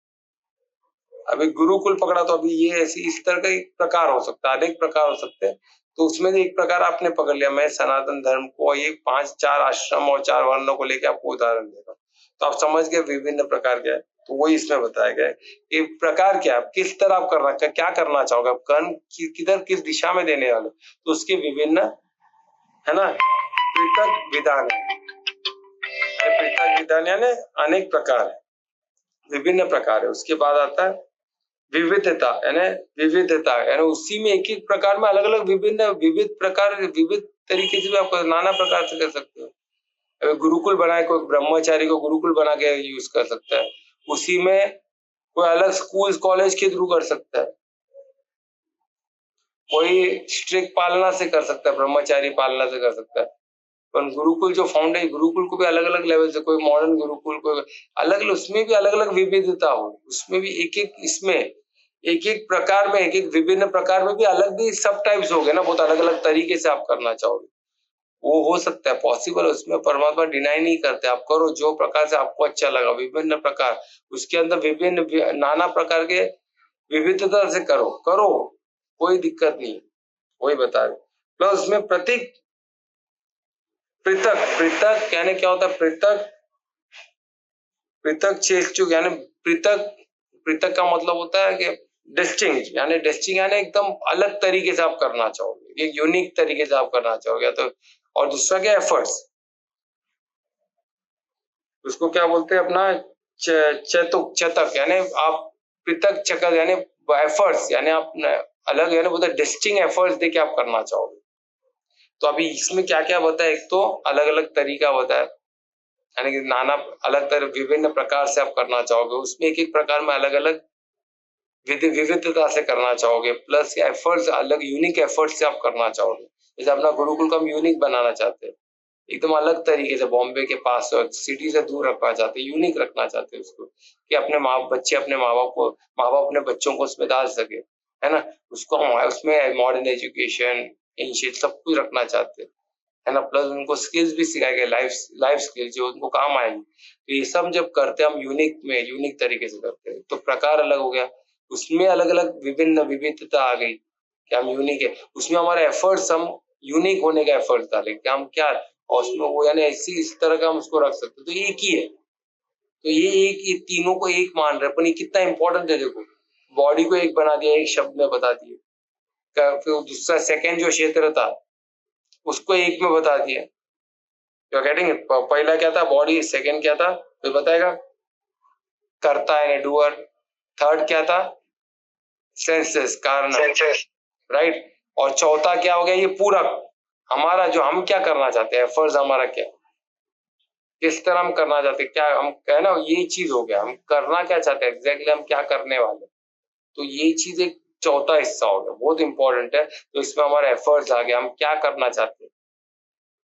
अभी गुरुकुल पकड़ा तो अभी ये ऐसी इस तरह का एक प्रकार हो सकता है, अनेक प्रकार हो सकते हैं, तो उसमें से एक प्रकार आपने पकड़ लिया। मैं सनातन धर्म को ये 4 आश्रम और 4 वर्णों को लेकर आपको उदाहरण दे रहा हूँ, तो आप समझ गए विभिन्न प्रकार क्या है। तो वही इसमें बताया गया है कि प्रकार क्या है, किस तरह आप करना, क्या करना चाहोगे, आप कर्म किधर किस दिशा में देने वाले, तो उसके विभिन्न, है ना, पृथक विधान है, पृथक विधान यानी अनेक प्रकार है, विभिन्न प्रकार है। उसके बाद आता है विविधता यानी विविधता यानी उसी में एक एक प्रकार में अलग अलग विविध प्रकार विविध तरीके से भी आप नाना प्रकार से कर सकते हो। अगर गुरुकुल बनाए, कोई ब्रह्मचारी को गुरुकुल बना के यूज कर सकता है, उसी में कोई अलग स्कूल कॉलेज के थ्रू कर सकता है, कोई स्ट्रिक्ट पालना से कर सकता है, ब्रह्मचारी पालना से कर सकता है। पर गुरुकुल जो फाउंडेशन, गुरुकुल को भी अलग अलग लेवल से, कोई मॉडर्न गुरुकुल, कोई अलग अलग, उसमें भी अलग अलग विविधता हो, उसमें भी एक एक, इसमें एक एक प्रकार में, एक एक विभिन्न प्रकार में भी अलग भी सब टाइप्स हो गए ना, बहुत अलग अलग तरीके से आप करना चाहोगे वो हो सकता है, पॉसिबल है। उसमें परमात्मा डिनाई नहीं करते, आप करो जो प्रकार से आपको अच्छा लगा, विभिन्न प्रकार, उसके अंदर विभिन्न नाना प्रकार के विविधता से करो, करो, कोई दिक्कत नहीं, वही बता रहे। प्लस उसमें प्रतीक, पृथक, पृथक यानी क्या होता है, पृथक, पृथक चेष्टुक यानी पृथक, पृथक का मतलब होता है कि डिस्टिंक्ट, यानी डिस्टिंक्ट यानी एकदम अलग तरीके से आप करना चाहोगे, एक यूनिक तरीके से आप करना चाहोगे। तो और दूसरा क्या, एफर्ट्स, उसको क्या बोलते हैं अपना चतुक, चतक यानी आप पृथक चक्र यानी एफर्ट्स यानी आप अलग, यानी बोलते डिस्टिंक्ट एफर्ट्स देके आप करना चाहोगे। तो अभी इसमें क्या क्या बताया, एक तो अलग अलग तरीका बताया, यानी कि नाना अलग तरह विभिन्न प्रकार से आप करना चाहोगे, उसमें एक एक प्रकार में अलग अलग विविधता से करना चाहोगे, प्लस एफर्ट्स अलग यूनिक एफर्ट्स से आप करना चाहोगे। जैसे अपना गुरुकुल को हम यूनिक बनाना चाहते हैं, एकदम अलग तरीके से, बॉम्बे के पास सिटी से दूर रखना चाहते हैं, यूनिक रखना चाहते हैं उसको, कि अपने बच्चे अपने माँ बाप अपने बच्चों को उसमें डाल सके, है ना, उसको हम उसमें मॉडर्न एजुकेशन इंशियट सब कुछ रखना चाहते हैं, है ना, प्लस उनको स्किल्स भी सिखाए गए, लाइफ स्किल्स जो उनको काम आएंगे। तो ये सब जब करते हैं हम यूनिक में, यूनिक तरीके से करते हैं, तो प्रकार अलग हो गया, उसमें अलग अलग विभिन्न विविधता आ गई कि हम यूनिक है, उसमें हमारे एफर्ट्स हम यूनिक होने का एफर्ट डाले कि हम क्या, और उसमें वो यानी ऐसी इस तरह का हम उसको रख सकते, तो एक ही है। तो ये एक, ये तीनों को एक मान रहे, पर ये कितना इंपॉर्टेंट है, देखो बॉडी को एक बना दिया, एक शब्द में बता दिए, फिर दूसरा सेकेंड जो क्षेत्र था उसको एक में बता दिया, यू गेटिंग इट। पहला क्या था, बॉडी, सेकेंड क्या था, तो बताएगा करता है डूअर, थर्ड क्या था, सेंसेस, कारण, राइट, और चौथा क्या हो गया, ये पूरक, हमारा जो हम क्या करना चाहते हैं, एफर्ट्स हमारा क्या, किस तरह हम करना चाहते हैं, क्या हम है ना, ये चीज हो गया, हम करना क्या चाहते हैं एग्जैक्टली, हम क्या करने वाले, तो ये चीज एक चौथा हिस्सा हो गया, बहुत इंपॉर्टेंट है। तो इसमें हमारा एफर्ट्स आ गया, हम क्या करना चाहते हैं,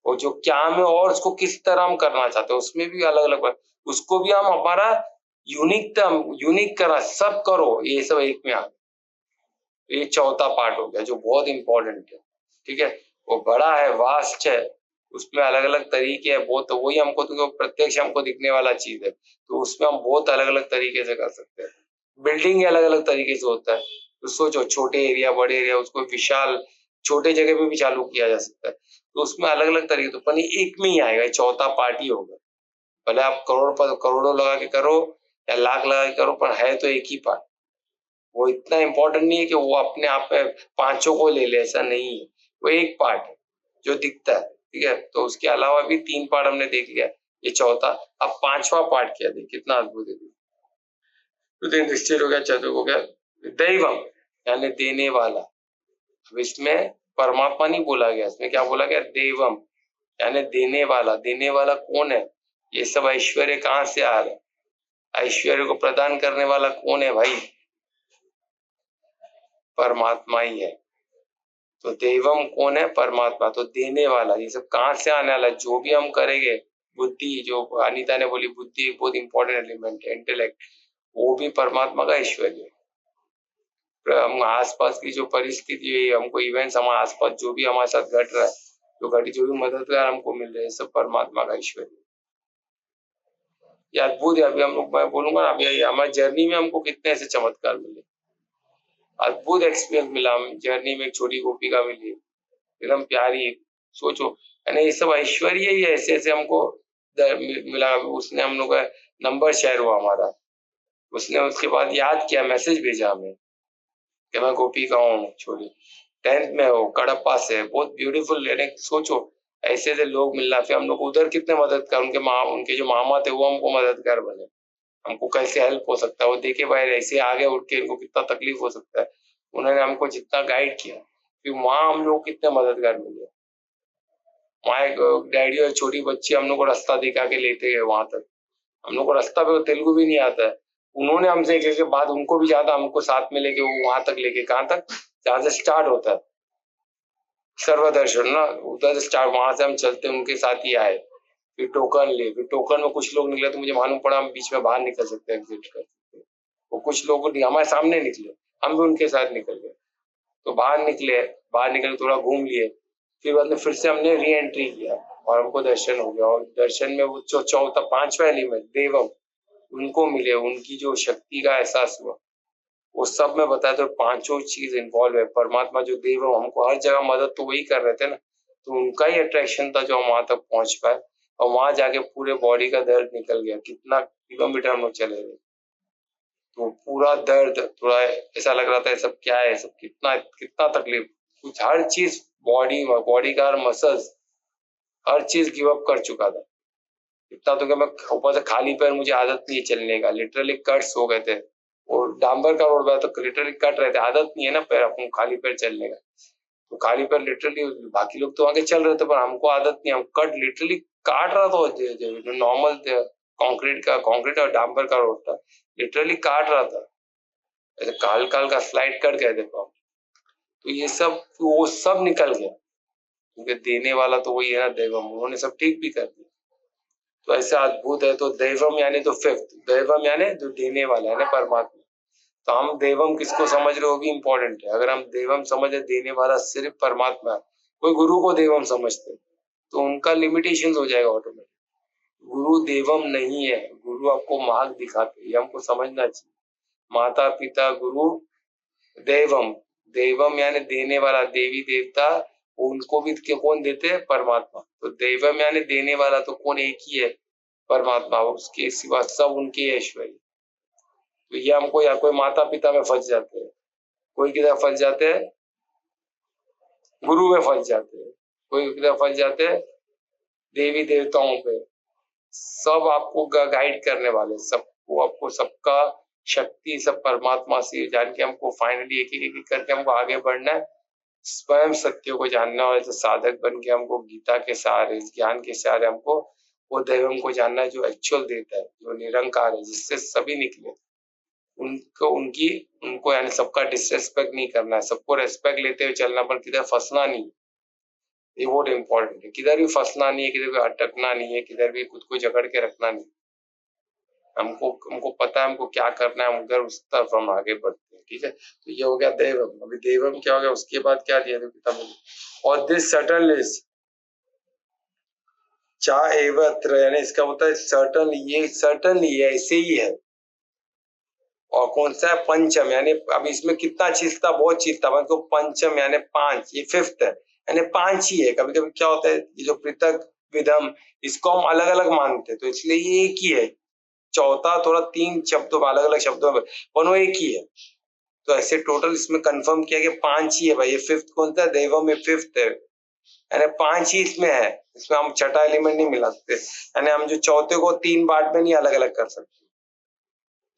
और जो क्या में, और उसको किस तरह हम करना चाहते हैं, उसमें भी अलग अलग, उसको भी हम हमारा यूनिक करा, सब करो, ये सब एक में आ गया, ये चौथा पार्ट हो गया जो बहुत इंपॉर्टेंट है, ठीक है। वो बड़ा है, वास्ट है, उसमें अलग अलग तरीके है बहुत, तो वही हमको तो प्रत्यक्ष हमको दिखने वाला चीज है, तो उसमें हम बहुत अलग अलग तरीके से कर सकते हैं। बिल्डिंग अलग अलग तरीके से होता है, तो सोचो छोटे एरिया, बड़े एरिया, उसको विशाल छोटे जगह पे भी चालू किया जा सकता है, तो उसमें अलग अलग तरीके, तो पर एक में ही आएगा, चौथा पार्ट ही होगा, भले आप करोड़ों लगा के करो या लाख लगा के करो, पर है तो एक ही पार्ट। वो इतना इंपॉर्टेंट नहीं है कि वो अपने आप में पांचों को ले ले, ऐसा नहीं है, वो एक पार्ट है जो दिखता है, ठीक है। तो उसके अलावा भी तीन पार्ट हमने देख लिया, ये चौथा, अब पांचवा पार्ट क्या है, कितना अद्भुत है। तो निश्चित हो गया, चतुर्थ हो गया, दैवम यानी देने वाला। अब इसमें परमात्मा नहीं बोला गया, इसमें क्या बोला गया, देवम यानी देने वाला। देने वाला कौन है, ये सब ऐश्वर्य कहाँ से आ रहा है, ऐश्वर्य को प्रदान करने वाला कौन है भाई, परमात्मा ही है। तो देवम कौन है, परमात्मा, तो देने वाला, ये सब कहाँ से आने वाला, जो भी हम करेंगे, बुद्धि, जो अनीता ने बोली बुद्धि बहुत इंपॉर्टेंट एलिमेंट है, इंटेलेक्ट, वो भी परमात्मा का ऐश्वर्य है। हम आसपास की जो परिस्थिति है, हमको इवेंट्स हमारे आसपास जो भी हमारे साथ घट रहा है, जो भी मददगार हमको मिल रहे हैं, सब परमात्मा का ऐश्वर्य। ये अद्भुत है। अभी हम लोग, मैं बोलूंगा ना, अभी हमारी जर्नी में हमको कितने ऐसे चमत्कार मिले, अद्भुत एक्सपीरियंस मिला जर्नी में। एक छोटी गोपिका मिली, एकदम प्यारी, सोचो, यानी ये सब ऐश्वर्य ही ऐसे ऐसे हमको मिला। उसने हम लोग का नंबर शेयर हुआ हमारा, उसने उसके बाद याद किया, मैसेज भेजा हमें कि मैं गोपिका हूँ, छोड़ी 10th में हो, कड़प्पा से, बहुत ब्यूटीफुल। यानी सोचो ऐसे ऐसे लोग मिलना, फिर हम लोग उधर कितने मदद कर, उनके जो मामा थे वो हमको मददगार बने, हमको कैसे हेल्प हो सकता है, वो देखे भाई ऐसे आगे उठ के इनको कितना तकलीफ हो सकता है, उन्होंने हमको जितना गाइड किया, फिर वहां हम लोग कितने मददगार मिले। वहाँ एक डैडी और छोटी बच्ची हम लोग को रास्ता दिखा के लेते गए वहां तक। हम लोग को रास्ता पे तेलुगु भी नहीं आता है, उन्होंने हमसे एक बाद उनको भी ज्यादा हमको साथ में लेके वो वहां तक लेके, कहाँ तक, जहाँ से स्टार्ट होता है सर्वदर्शन ना, उधर से स्टार्ट, वहां से हम चलते उनके साथ ही आए। फिर टोकन ले, फिर टोकन में कुछ लोग निकले तो मुझे मालूम पड़ा हम बीच में बाहर निकल सकते हैं, एग्जिट कर सकते हैं। वो कुछ लोग हमारे सामने निकले, हम भी उनके साथ निकल गए। तो बाहर निकले, बाहर निकल थोड़ा घूम लिए, फिर बाद में फिर से हमने री एंट्री किया और हमको दर्शन हो गया। और दर्शन में वो जो चौथा पांचवा एलिमेंट देवम उनको मिले, उनकी जो शक्ति का एहसास हुआ, वो सब में बताया। तो पांचों चीज इन्वॉल्व है। परमात्मा जो देव हमको हर जगह मदद तो वही कर रहे थे ना, तो उनका ही अट्रैक्शन था जो हम वहां तक पहुंच पाए। और वहां जाके पूरे बॉडी का दर्द निकल गया। कितना किलोमीटर हम लोग चले गए, तो पूरा दर्द, थोड़ा ऐसा लग रहा था सब क्या है, सब कितना कितना तकलीफ, कुछ हर चीज बॉडी का हर मसल्स हर चीज गिव अप कर चुका था। इतना तो कि मैं ऊपर से खाली पैर, मुझे आदत नहीं है चलने का, लिटरली कट्स हो गए थे। और डांबर का रोड था तो लिटरली कट रहे थे, आदत नहीं है ना पैर अपन खाली पैर चलने का, तो खाली पैर लिटरली, बाकी लोग तो आगे चल रहे थे पर हमको आदत नहीं, हम कट लिटरली काट रहा था। नॉर्मल कंक्रीट और डांबर का रोड था, लिटरली काट रहा था, ऐसे काल काल का स्लाइड कट गए थे पाँव। तो ये सब वो सब निकल गया, क्योंकि देने वाला तो वही है ना, देवम, उन्होंने सब ठीक भी कर दिया। तो ऐसा अद्भुत है। तो दैवम यानी तो फिफ्थ, दैवम यानी जो देने वाला है ना, परमात्मा। तो हम देवम किसको समझ रहे हो भी इम्पोर्टेंट है। अगर हम देवम समझे, देने वाला सिर्फ परमात्मा है, कोई गुरु को देवम समझते तो उनका लिमिटेशन हो जाएगा ऑटोमेटिक। गुरु देवम नहीं है, गुरु आपको मार्ग दिखाते, ये हमको समझना चाहिए। माता पिता गुरु देवम, देवम यानी देने वाला, देवी देवता उनको भी कौन देते हैं, परमात्मा। तो देवम यानी देने वाला, तो कौन, एक ही है, परमात्मा, उसके सिवा सब उनके ऐश्वर्य। तो ये हमको, या कोई माता पिता में फंस जाते हैं, कोई किधर फंस जाते हैं, गुरु में फंस जाते हैं, कोई किधर फंस जाते हैं, देवी देवताओं पे। सब आपको गाइड करने वाले, सबको, आपको सबका शक्ति सब परमात्मा से जान के हमको फाइनली एक एक करके हमको आगे बढ़ना है, स्वयं सत्य को जानना। और ऐसे साधक बन के हमको गीता के सहारे, ज्ञान के सहारे हमको वो दैवम को जानना है जो एक्चुअल देता है, जो निरंकार है, जिससे सभी निकले। उनको यानी सबका डिसरेस्पेक्ट नहीं करना है, सबको रेस्पेक्ट लेते हुए चलना, पर किधर फंसना नहीं। ये बहुत इंपॉर्टेंट है, किधर भी फंसना नहीं है, किधर भी अटकना नहीं है, किधर भी खुद को जकड़ के रखना नहीं। हमको पता है हमको क्या करना है, हम उधर उस तरफ हम आगे बढ़ते हैं। ठीक है, तो ये हो गया देवम। अभी देवम क्या हो गया, उसके बाद क्या दिया किताब में, और दिस सर्टनली चा एवत्र, यानी इसका मतलब सर्टनली, ये सर्टनली ऐसे ही है। और कौन सा है, पंचम, यानी अब इसमें कितना चीज था, बहुत चीज था, मतलब पंचम यानी पांच, ये फिफ्थ है, यानी पांच ही है। कभी कभी क्या होता है, ये जो पृथक विधम, इसको हम अलग अलग मानते हैं, तो इसलिए ये एक ही है। चौथा थोड़ा तीन शब्दों में, अलग अलग शब्दों में, पर वो एक ही है। तो ऐसे टोटल इसमें कंफर्म किया कि पांच ही है भाई। ये फिफ्थ कौन सा है, देवम में फिफ्थ है, यानी पांच ही इसमें है। इसमें हम छठा एलिमेंट नहीं मिला सकते, यानी हम जो चौथे को तीन पार्ट में नहीं अलग अलग कर सकते।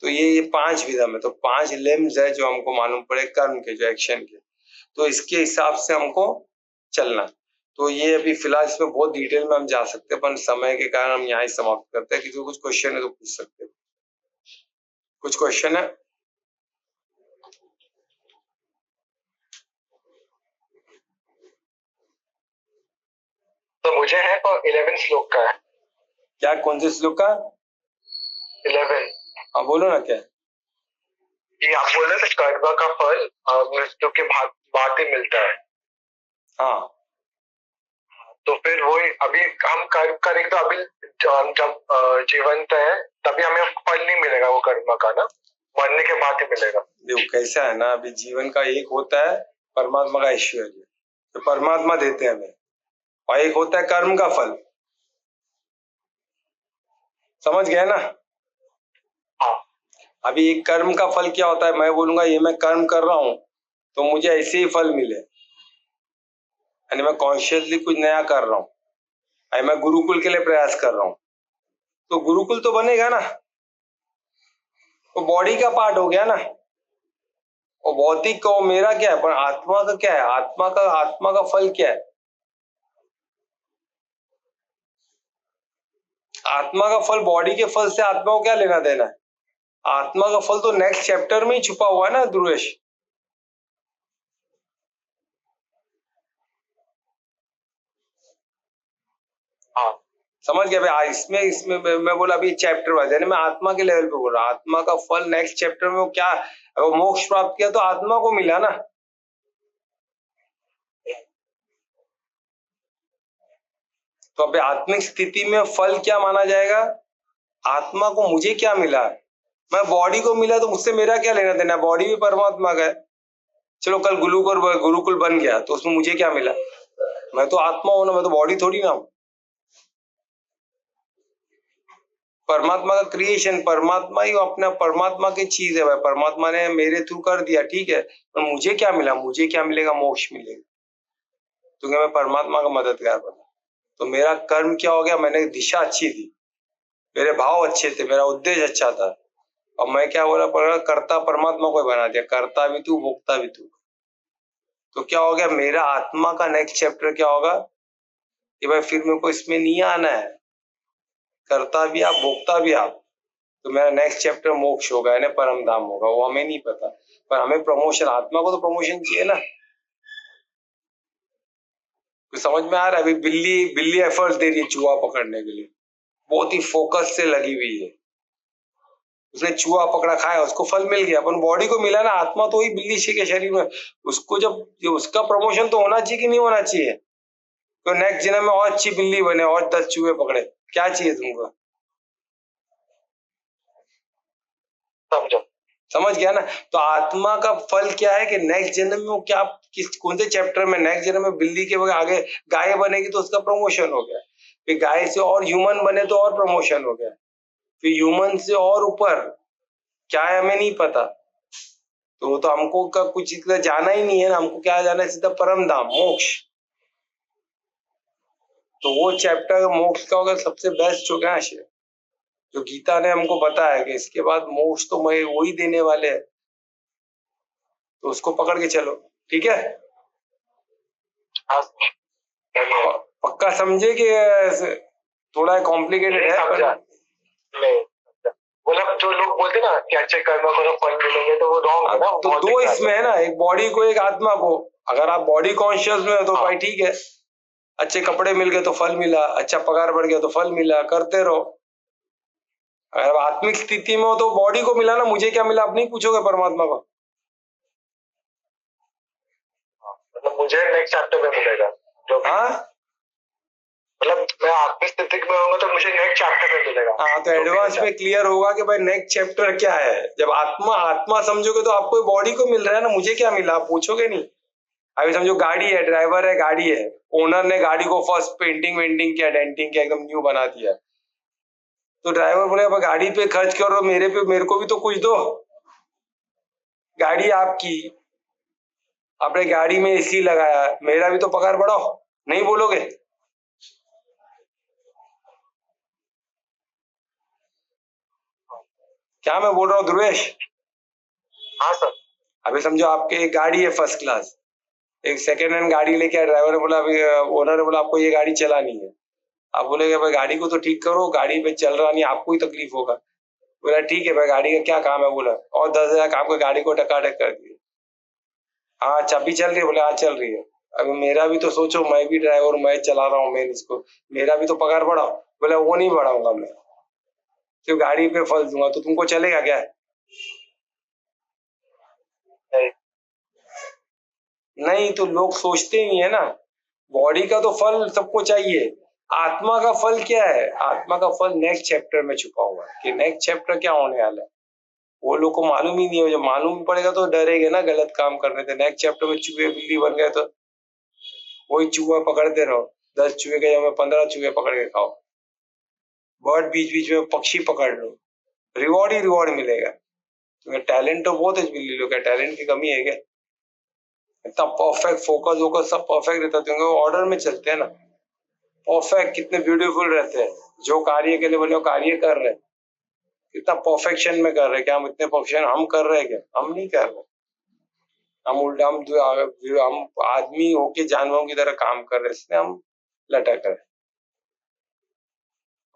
तो ये पांच विधम है, तो पांच लिम्स है जो हमको मालूम पड़े कर्म के, जो एक्शन के, तो इसके हिसाब से हमको चलना। तो ये अभी फिलहाल इसमें बहुत डिटेल में हम जा सकते हैं, पर समय के कारण हम यहाँ ही समाप्त करते हैं। किसी को कुछ क्वेश्चन है तो पूछ सकते हैं। कुछ क्वेश्चन है? तो मुझे है, और 11 श्लोक का है। क्या, कौन से श्लोक का? 11। हाँ बोलो ना, क्या ये आप बोल रहे थे कर्म का फल मृत्यु के बाद ही मिलता है। हाँ, तो फिर वही अभी हम कर्म करेंगे, तो अभी जब जीवंत है तभी हमें फल नहीं मिलेगा वो कर्म का ना, मरने के बाद ही मिलेगा। देखो कैसा है ना, अभी जीवन का एक होता है परमात्मा का ऐश्वर्य, तो परमात्मा देते हैं हमें, और एक होता है कर्म का फल। समझ गए ना? हाँ। अभी एक कर्म का फल क्या होता है, मैं बोलूंगा ये मैं कर्म कर रहा हूं तो मुझे ऐसे ही फल मिले, यानी मैं कॉन्शियसली कुछ नया कर रहा हूं, यानी मैं गुरुकुल के लिए प्रयास कर रहा हूं, तो गुरुकुल तो बनेगा ना। वो बॉडी का पार्ट हो गया ना, वो भौतिक का वो मेरा क्या है, पर आत्मा का क्या है, आत्मा का फल क्या है? आत्मा का फल बॉडी के फल से आत्मा को क्या लेना देना है? आत्मा का फल तो नेक्स्ट चैप्टर में ही छुपा हुआ है ना ध्रुवेश। हाँ समझ गया भाई? इसमें इसमें मैं बोला अभी चैप्टर वाइज, यानी मैं आत्मा के लेवल पे बोल रहा हूँ। आत्मा का फल नेक्स्ट चैप्टर में वो क्या, अगर मोक्ष प्राप्त किया तो आत्मा को मिला ना। तो अभी आत्मिक स्थिति में फल क्या माना जाएगा? आत्मा को मुझे क्या मिला? मैं बॉडी को मिला तो मुझसे मेरा क्या लेना देना? बॉडी भी परमात्मा का है। चलो कल गुरुकुल बन गया तो उसमें मुझे क्या मिला? मैं तो आत्मा हूं ना, मैं तो बॉडी थोड़ी ना हूं। परमात्मा का क्रिएशन, परमात्मा ही अपना परमात्मा की चीज है भाई। परमात्मा ने मेरे थ्रू कर दिया, ठीक है, पर मुझे क्या मिला? मुझे क्या मिलेगा? मोक्ष मिलेगा, क्योंकि मैं परमात्मा का मददगार बना। तो मेरा कर्म क्या हो गया? मैंने दिशा अच्छी दी, मेरे भाव अच्छे थे, मेरा उद्देश्य अच्छा था, और मैं क्या बोला, कर्ता परमात्मा को बना दिया, कर्ता भी तू भोक्ता भी तू। तो क्या हो गया? मेरा आत्मा का नेक्स्ट चैप्टर क्या होगा कि भाई फिर मेरे को इसमें नहीं आना है, कर्ता भी आप भोक्ता भी आप। तो मेरा नेक्स्ट चैप्टर मोक्ष होगा, यानी परम धाम होगा, वो हमें नहीं पता, पर हमें प्रमोशन, आत्मा को तो प्रमोशन चाहिए ना। तो समझ में आ रहा है? अभी बिल्ली बिल्ली एफर्ट्स दे रही है चूहा पकड़ने के लिए, बहुत ही फोकस से लगी हुई है। उसने चूहा पकड़ा, खाया, उसको फल मिल गया, अपन बॉडी को मिला ना। आत्मा तो वही बिल्ली के शरीर में, उसको जब उसका प्रमोशन तो होना चाहिए कि नहीं होना चाहिए? तो नेक्स्ट जन्म में और अच्छी बिल्ली बने और 10 चूहे पकड़े, क्या चाहिए तुमको? समझो। समझ गया ना? तो आत्मा का फल क्या है कि नेक्स्ट जन्म में वो क्या, किस कौन से चैप्टर में, नेक्स्ट जन्म में बिल्ली के आगे गाय बनेगी तो उसका प्रमोशन हो गया, फिर गाय से और ह्यूमन बने तो और प्रमोशन हो गया, फिर ह्यूमन से और ऊपर क्या है हमें नहीं पता। तो वो तो हमको का कुछ इतना जाना ही नहीं है ना, हमको क्या जाना है? सीधा परम धाम मोक्ष। तो वो चैप्टर मोक्ष का होगा सबसे बेस्ट होगा, जो गीता ने हमको बताया कि इसके बाद मोक्ष तो मैं वही देने वाले हैं, तो उसको पकड़ के चलो, ठीक है? हाँ पक्का समझे कि थोड़ा कॉम्प्लिकेटेड है? समझा नहीं मतलब जो लोग बोलते ना कि अच्छे कर्म करो फल मिलेंगे, तो वो रॉन्ग है ना। तो दो इसमें है ना, एक बॉडी को एक आत्मा को। अगर आप बॉडी कॉन्शियस में हो तो भाई ठीक है, अच्छे कपड़े मिल गए तो फल मिला, अच्छा पगार बढ़ गया तो फल मिला, करते रहो। अगर आत्मिक स्थिति में हो तो बॉडी को मिला ना, मुझे क्या मिला आप नहीं पूछोगे परमात्मा को? मतलब मुझे नेक्स्ट चैप्टर में मिलेगा जो, हाँ मतलब मैं आत्मिक स्थिति में होऊंगा तो मुझे नेक्स्ट चैप्टर में मिलेगा। हाँ, तो एडवांस में क्लियर होगा कि भाई नेक्स्ट चैप्टर क्या है। जब आत्मा आत्मा समझोगे तो आपको बॉडी को मिल रहा है ना, मुझे क्या मिला आप पूछोगे नहीं। अभी समझो गाड़ी है, ड्राइवर है, गाड़ी है, ओनर ने गाड़ी को फर्स्ट पेंटिंग वेंटिंग किया, डेंटिंग किया, एकदम न्यू बना दिया, तो ड्राइवर बोले गाड़ी पे खर्च करो, मेरे को भी तो कुछ दो, गाड़ी आपकी, आपने गाड़ी में एसी लगाया, मेरा भी तो पगार बढ़ाओ, नहीं बोलोगे? क्या मैं बोल रहा हूँ ध्रुवेश? हाँ सर। अभी समझो आपके एक गाड़ी है फर्स्ट क्लास, एक सेकेंड हैंड गाड़ी लेके आया, ड्राइवर ने बोला, अभी ओनर ने बोला आपको ये गाड़ी चलानी है, आप बोलेगे भाई गाड़ी को तो ठीक करो, गाड़ी पे चल रहा नहीं, आपको ही तकलीफ होगा। बोला ठीक है भाई गाड़ी का क्या काम है, बोला और 10,000 काम को गाड़ी को टकाटक कर दिए। हाँ चाबी चल रही है, बोले हाँ चल रही है। अभी मेरा भी तो सोचो, मैं भी ड्राइवर, मैं चला रहा हूँ, मैं इसको, मेरा भी तो पगार बढ़ाओ। बोले वो नहीं बढ़ाऊंगा मैं, सिर्फ गाड़ी पे फल दूंगा, तो तुमको चलेगा क्या? नहीं, तो लोग सोचते नहीं है ना, बॉडी का तो फल सबको चाहिए, आत्मा का फल क्या है? आत्मा का फल नेक्स्ट चैप्टर में छुपा हुआ है, कि नेक्स्ट चैप्टर क्या होने वाला है वो लोग को मालूम ही नहीं है। जब मालूम पड़ेगा तो डरेगा ना गलत काम करने से। नेक्स्ट चैप्टर में चूहे बिल्ली बन गए तो वही चूहा पकड़ते रहो, 10 चूहे के जगह 15 चूहे पकड़ के खाओ, बर्ड बीच बीच में पक्षी पकड़ लो, रिवॉर्ड ही रिवॉर्ड मिलेगा। तुम्हें टैलेंट तो बहुत है बिल्ली लोग, क्या टैलेंट की कमी है क्या? इतना परफेक्ट फोकस वोकस सब परफेक्ट रहता है, क्योंकि वो ऑर्डर में चलते हैं ना, परफेक्ट, कितने ब्यूटीफुल रहते हैं, जो कार्य के लिए बोले वो कार्य कर रहे हैं। कितना परफेक्शन में कर रहे हैं, क्या हम इतने परफेक्शन हम कर रहे हैं क्या? हम नहीं कर रहे। हम उल्टा हम आदमी होके जानवरों की तरह काम कर रहे हैं, इसलिए हम लटक रहे हैं।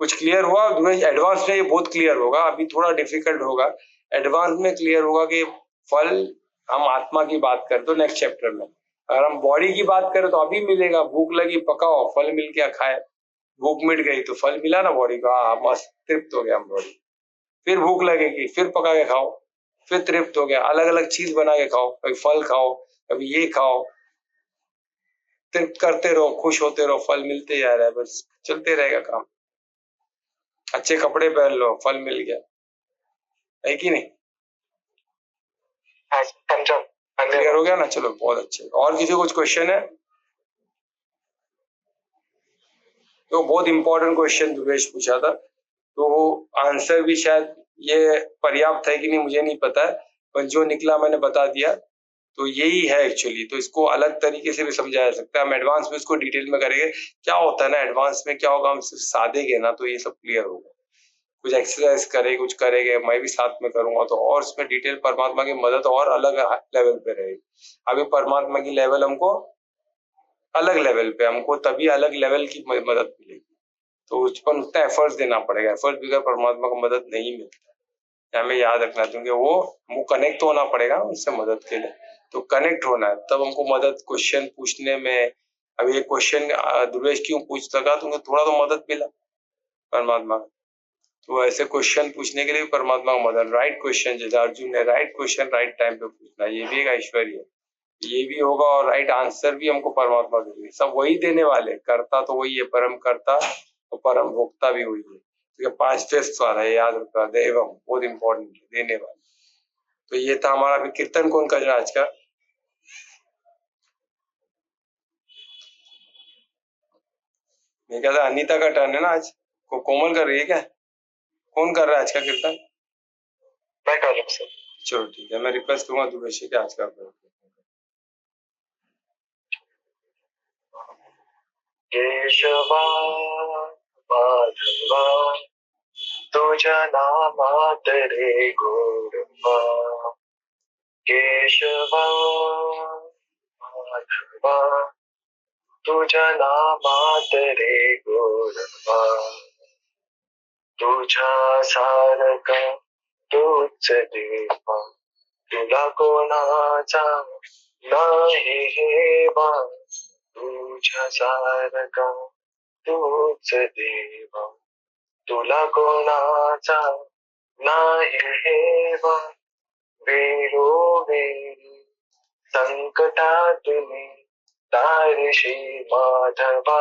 कुछ क्लियर हुआ? एडवांस में ये बहुत क्लियर होगा, अभी थोड़ा डिफिकल्ट होगा। एडवांस में क्लियर होगा कि फल, हम आत्मा की बात करें तो नेक्स्ट चैप्टर में, अगर हम बॉडी की बात करें तो अभी मिलेगा। भूख लगी, पकाओ, फल मिल गया, खाए। भूख मिट गई तो फल मिला ना बॉडी को, हाँ मस्त तृप्त हो गया हम बॉडी। फिर भूख लगेगी, फिर पका के खाओ, फिर तृप्त हो गया। अलग अलग चीज बना के खाओ, कभी फल खाओ, कभी ये खाओ, तृप्त करते रहो, खुश होते रहो, फल मिलते जा रहा है, बस चलते रहेगा काम। अच्छे कपड़े पहन लो, फल मिल गया, है कि नहीं? समझा। क्लियर हो गया ना? चलो बहुत अच्छे। और किसी को कुछ क्वेश्चन है? तो बहुत इंपॉर्टेंट क्वेश्चन दुर्गेश पूछा था, तो आंसर भी शायद ये पर्याप्त है कि नहीं मुझे नहीं पता है, पर जो निकला मैंने बता दिया। तो यही है एक्चुअली, तो इसको अलग तरीके से भी समझाया जा सकता है। हम एडवांस में इसको डिटेल में करेंगे। क्या होता है ना एडवांस में, क्या होगा, हम सिर्फ साधेंगे ना तो ये सब क्लियर होगा। कुछ एक्सरसाइज करें, कुछ करेंगे, मैं भी साथ में करूंगा तो और इसमें डिटेल परमात्मा की मदद और अलग लेवल पे रहेगी। अभी परमात्मा की लेवल हमको अलग लेवल पे, हमको तभी अलग लेवल की मदद मिलेगी, तो उस पर उतना एफर्ट्स देना पड़ेगा। एफर्ट्स बगैर परमात्मा को मदद नहीं मिलता है, हमें याद रखना। क्योंकि वो कनेक्ट होना पड़ेगा उससे मदद के लिए, तो कनेक्ट होना है तब हमको मदद। क्वेश्चन पूछने में, अब ये क्वेश्चन दुर्वेश क्यों पूछ लगा, तुमको थोड़ा तो मदद मिला परमात्मा। तो ऐसे क्वेश्चन पूछने के लिए परमात्मा को मदद, राइट क्वेश्चन, जैसे अर्जुन ने राइट क्वेश्चन राइट टाइम पे पूछना, ये भी एक ऐश्वर्य है। ये भी होगा और राइट आंसर भी हमको परमात्मा देंगे, सब वही देने वाले। करता तो वही है, परम करता और परम भोक्ता भी वही है। तो ये 5 फेस वाला है, याद रखना। देवम बहुत इंपॉर्टेंट है, देने वाला। तो ये था हमारा। अभी कीर्तन कौन कर रहा है आज का? मैं कहता अनीता का टर्न है ना आज, कोमल कर रही है क्या? कौन कर रहा है आज का कीर्तन? मैं कर लूँ सर। चलो ठीक है, मैं रिक्वेस्ट करूंगा दुर्वेशी के आज का करो। केशवा माधवा तुझा नामातरे गोरमा, केशवा माधवा तुझा नामातरे गोरमा, तुझा सारखा तूच देवा, तुला कोणाचा नाही हेवा, तुझ्या सारखा तूच देवा, तुला कोणाचा नाही हेवा, वेळोवेळी संकटातुनी तारशी माधवा,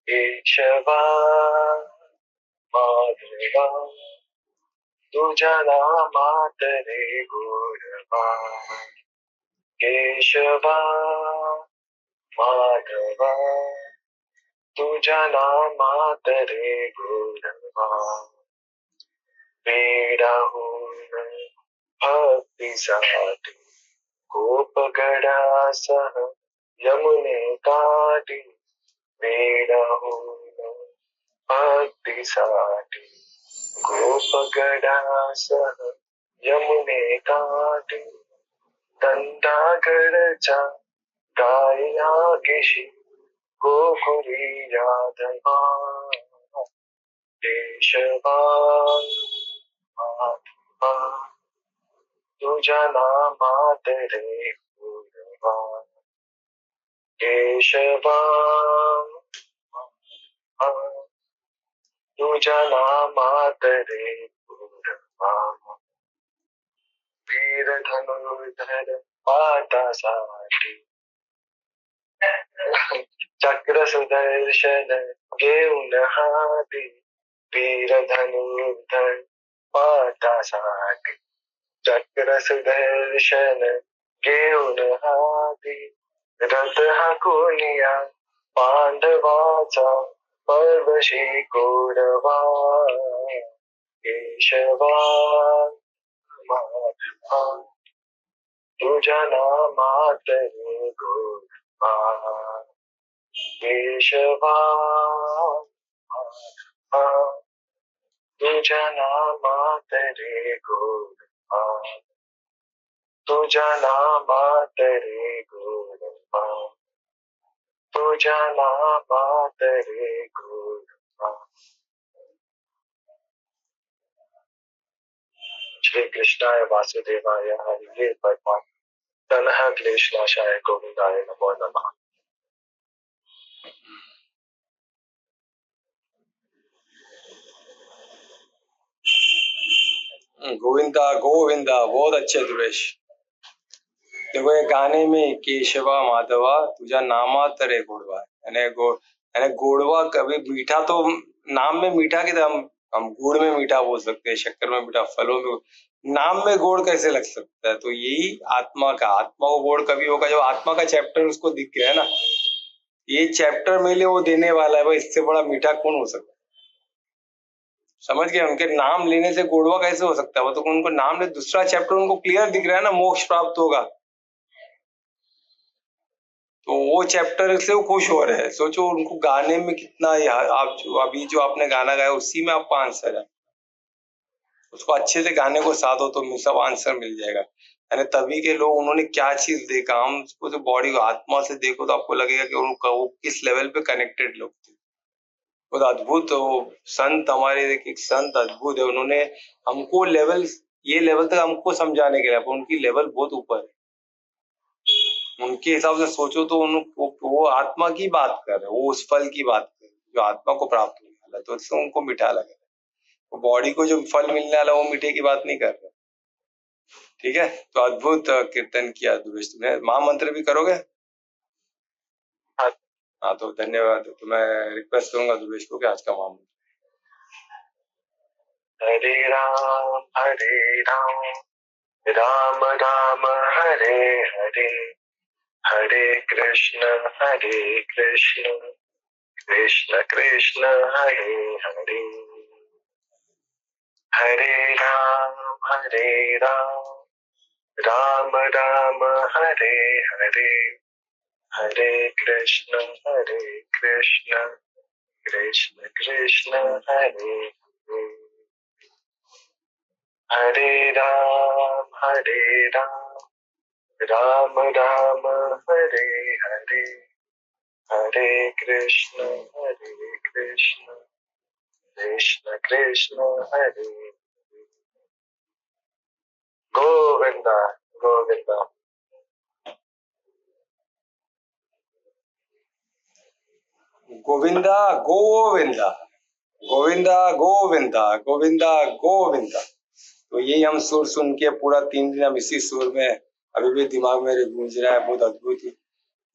केशवा माधवा तुझ्या नामात रे गोरमा, केशवा माधवा तुझ्या नामात रे गोरमा, वेडाहून भक्तीसाठी गोपगडासह यमुने काठी, वेडाहून भक्तीसाठी गोपगडासह यमुने काठी, दंडागरच्या गायना केशी गोकुळी यादवा, केशवा माधवा तुझ्या नामात रे गोरमा, केशवा माधवा तुझ्या नामात रे गोरमा, वीर धनुर्धर पाटासाठी चक्र सुदर्शन घेऊन हाती, वीर धनुर्धर पाटासाठी चक्र सुदर्शन घेऊन हाती, रथ हा कोणिया पांडवाचा पर्वशी गोडवा, केशवा माधवा तुझ्या नामात रे गोरमा, केशवा माधवा तुझा नामा तेरे गोरमा, तुझा नामा तेरे गोरमा, तुझा नामा तेरे गोरमा। श्री कृष्णाय वासुदेवाय हरिये परमात्मने तनः क्लेशनाशाय गोविंदाय नमो नमः। गोविंदा गोविंदा, बहुत अच्छे दुरेश। देखो ये गाने में केशवा माधवा तुझा नामा तरे गोड़वा, यानी गोड़वा कभी मीठा तो नाम में मीठा की हम गुड़ में मीठा बोल सकते हैं, शक्कर में मीठा, फलों में, नाम में गोड़ कैसे लग सकता है? तो यही आत्मा को गोड़ कभी होगा जब आत्मा का चैप्टर उसको दिख गया है ना, ये चैप्टर मेरे लिए वो देने वाला है भाई, इससे बड़ा मीठा कौन हो सकता है? समझ गए? उनके नाम लेने से गोड़वा कैसे हो सकता है? वो तो उनको नाम ले, दूसरा चैप्टर उनको क्लियर दिख रहा है ना, मोक्ष प्राप्त होगा, तो वो चैप्टर से वो खुश हो रहे हैं। सोचो उनको गाने में कितना, आप जो अभी जो आपने गाना गाया उसी में आपको आंसर है, उसको अच्छे से गाने को साधो तो सब आंसर मिल जाएगा। यानी तभी के लोग, उन्होंने क्या चीज देखा, हम उसको जो बॉडी को आत्मा से देखो तो आपको लगेगा कि वो किस लेवल पे कनेक्टेड लोग थे। वो अद्भुत, वो संत हमारे एक संत अद्भुत है, उन्होंने हमको लेवल, ये लेवल तक हमको समझाने के लिए, उनकी लेवल बहुत ऊपर है। उनके हिसाब से सोचो तो वो आत्मा की बात कर रहे, वो उस फल की बात कर रहे जो आत्मा को प्राप्त होने वाला, तो उससे उनको मीठा लगे। वो बॉडी को जो फल मिलने वाला वो मीठे की बात नहीं कर रहे। ठीक है, तो अद्भुत कीर्तन किया दुरेश तुमने। महामंत्र भी करोगे? हाँ तो धन्यवाद। तो मैं रिक्वेस्ट करूंगा दुरेश को कि आज का महामंत्र। हरे राम राम राम हरे हरे, हरे कृष्ण कृष्ण कृष्ण हरे हरे, हरे राम राम राम हरे हरे, हरे कृष्ण कृष्ण कृष्ण हरे हरे, हरे राम राम राम हरे हरे, हरे कृष्ण कृष्ण कृष्ण हरे हरे। गोविंदा गोविंदा। गोविंदा गोविंदा, गोविंदा गोविंदा, गोविंदा गोविंदा। तो यही हम सुर सुन के पूरा 3 दिन हम इसी सुर में अभी भी दिमाग में गूंज रहा है। बहुत अद्भुत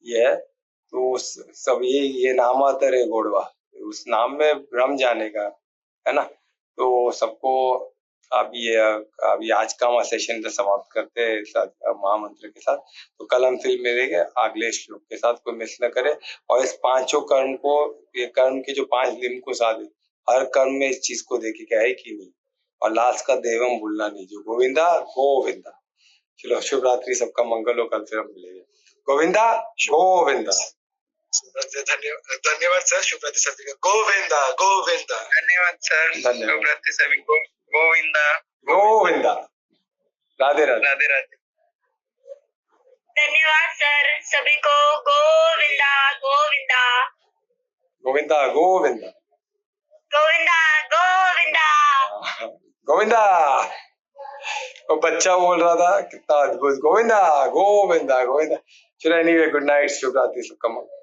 ये है। तो सब ये नामातर है गोड़वा, उस नाम में रम जाने का है ना। तो सबको अभी आज का हमारा सेशन तो समाप्त करते हैं महामंत्र के साथ। तो कल हम फिर मिलेंगे अगले श्लोक के साथ, कोई मिस न करे। और इस पांचों कर्म को, ये कर्म के जो 5 लिंग को साधे, हर कर्म में इस चीज को देखे क्या है कि नहीं, और लास्ट का देवम भूलना नहीं, जो गोविंदा गोविंदा। चलो शुभ रात्रि, सबका मंगल हो, कल फिर हम मिलेंगे। गोविंदा गोविंदा। धन्यवाद सर, शुभ रात्रि सभी को। गोविंदा गोविंदा। धन्यवाद सर, शुभ रात्रि सभी को। गोविंदा गोविंदा। राधे राधे। राधे राधे। धन्यवाद सर, सभी को गोविंदा गोविंदा। गोविंदा गोविंदा। गोविंदा गोविंदा। गोविंदा। वो बच्चा बोल रहा था, कितना अद्भुत। गोविंदा गोविंदा गोविंदा। चलो एनीवे, गुड नाइट, शुभ रात्रि, सबका मंगल।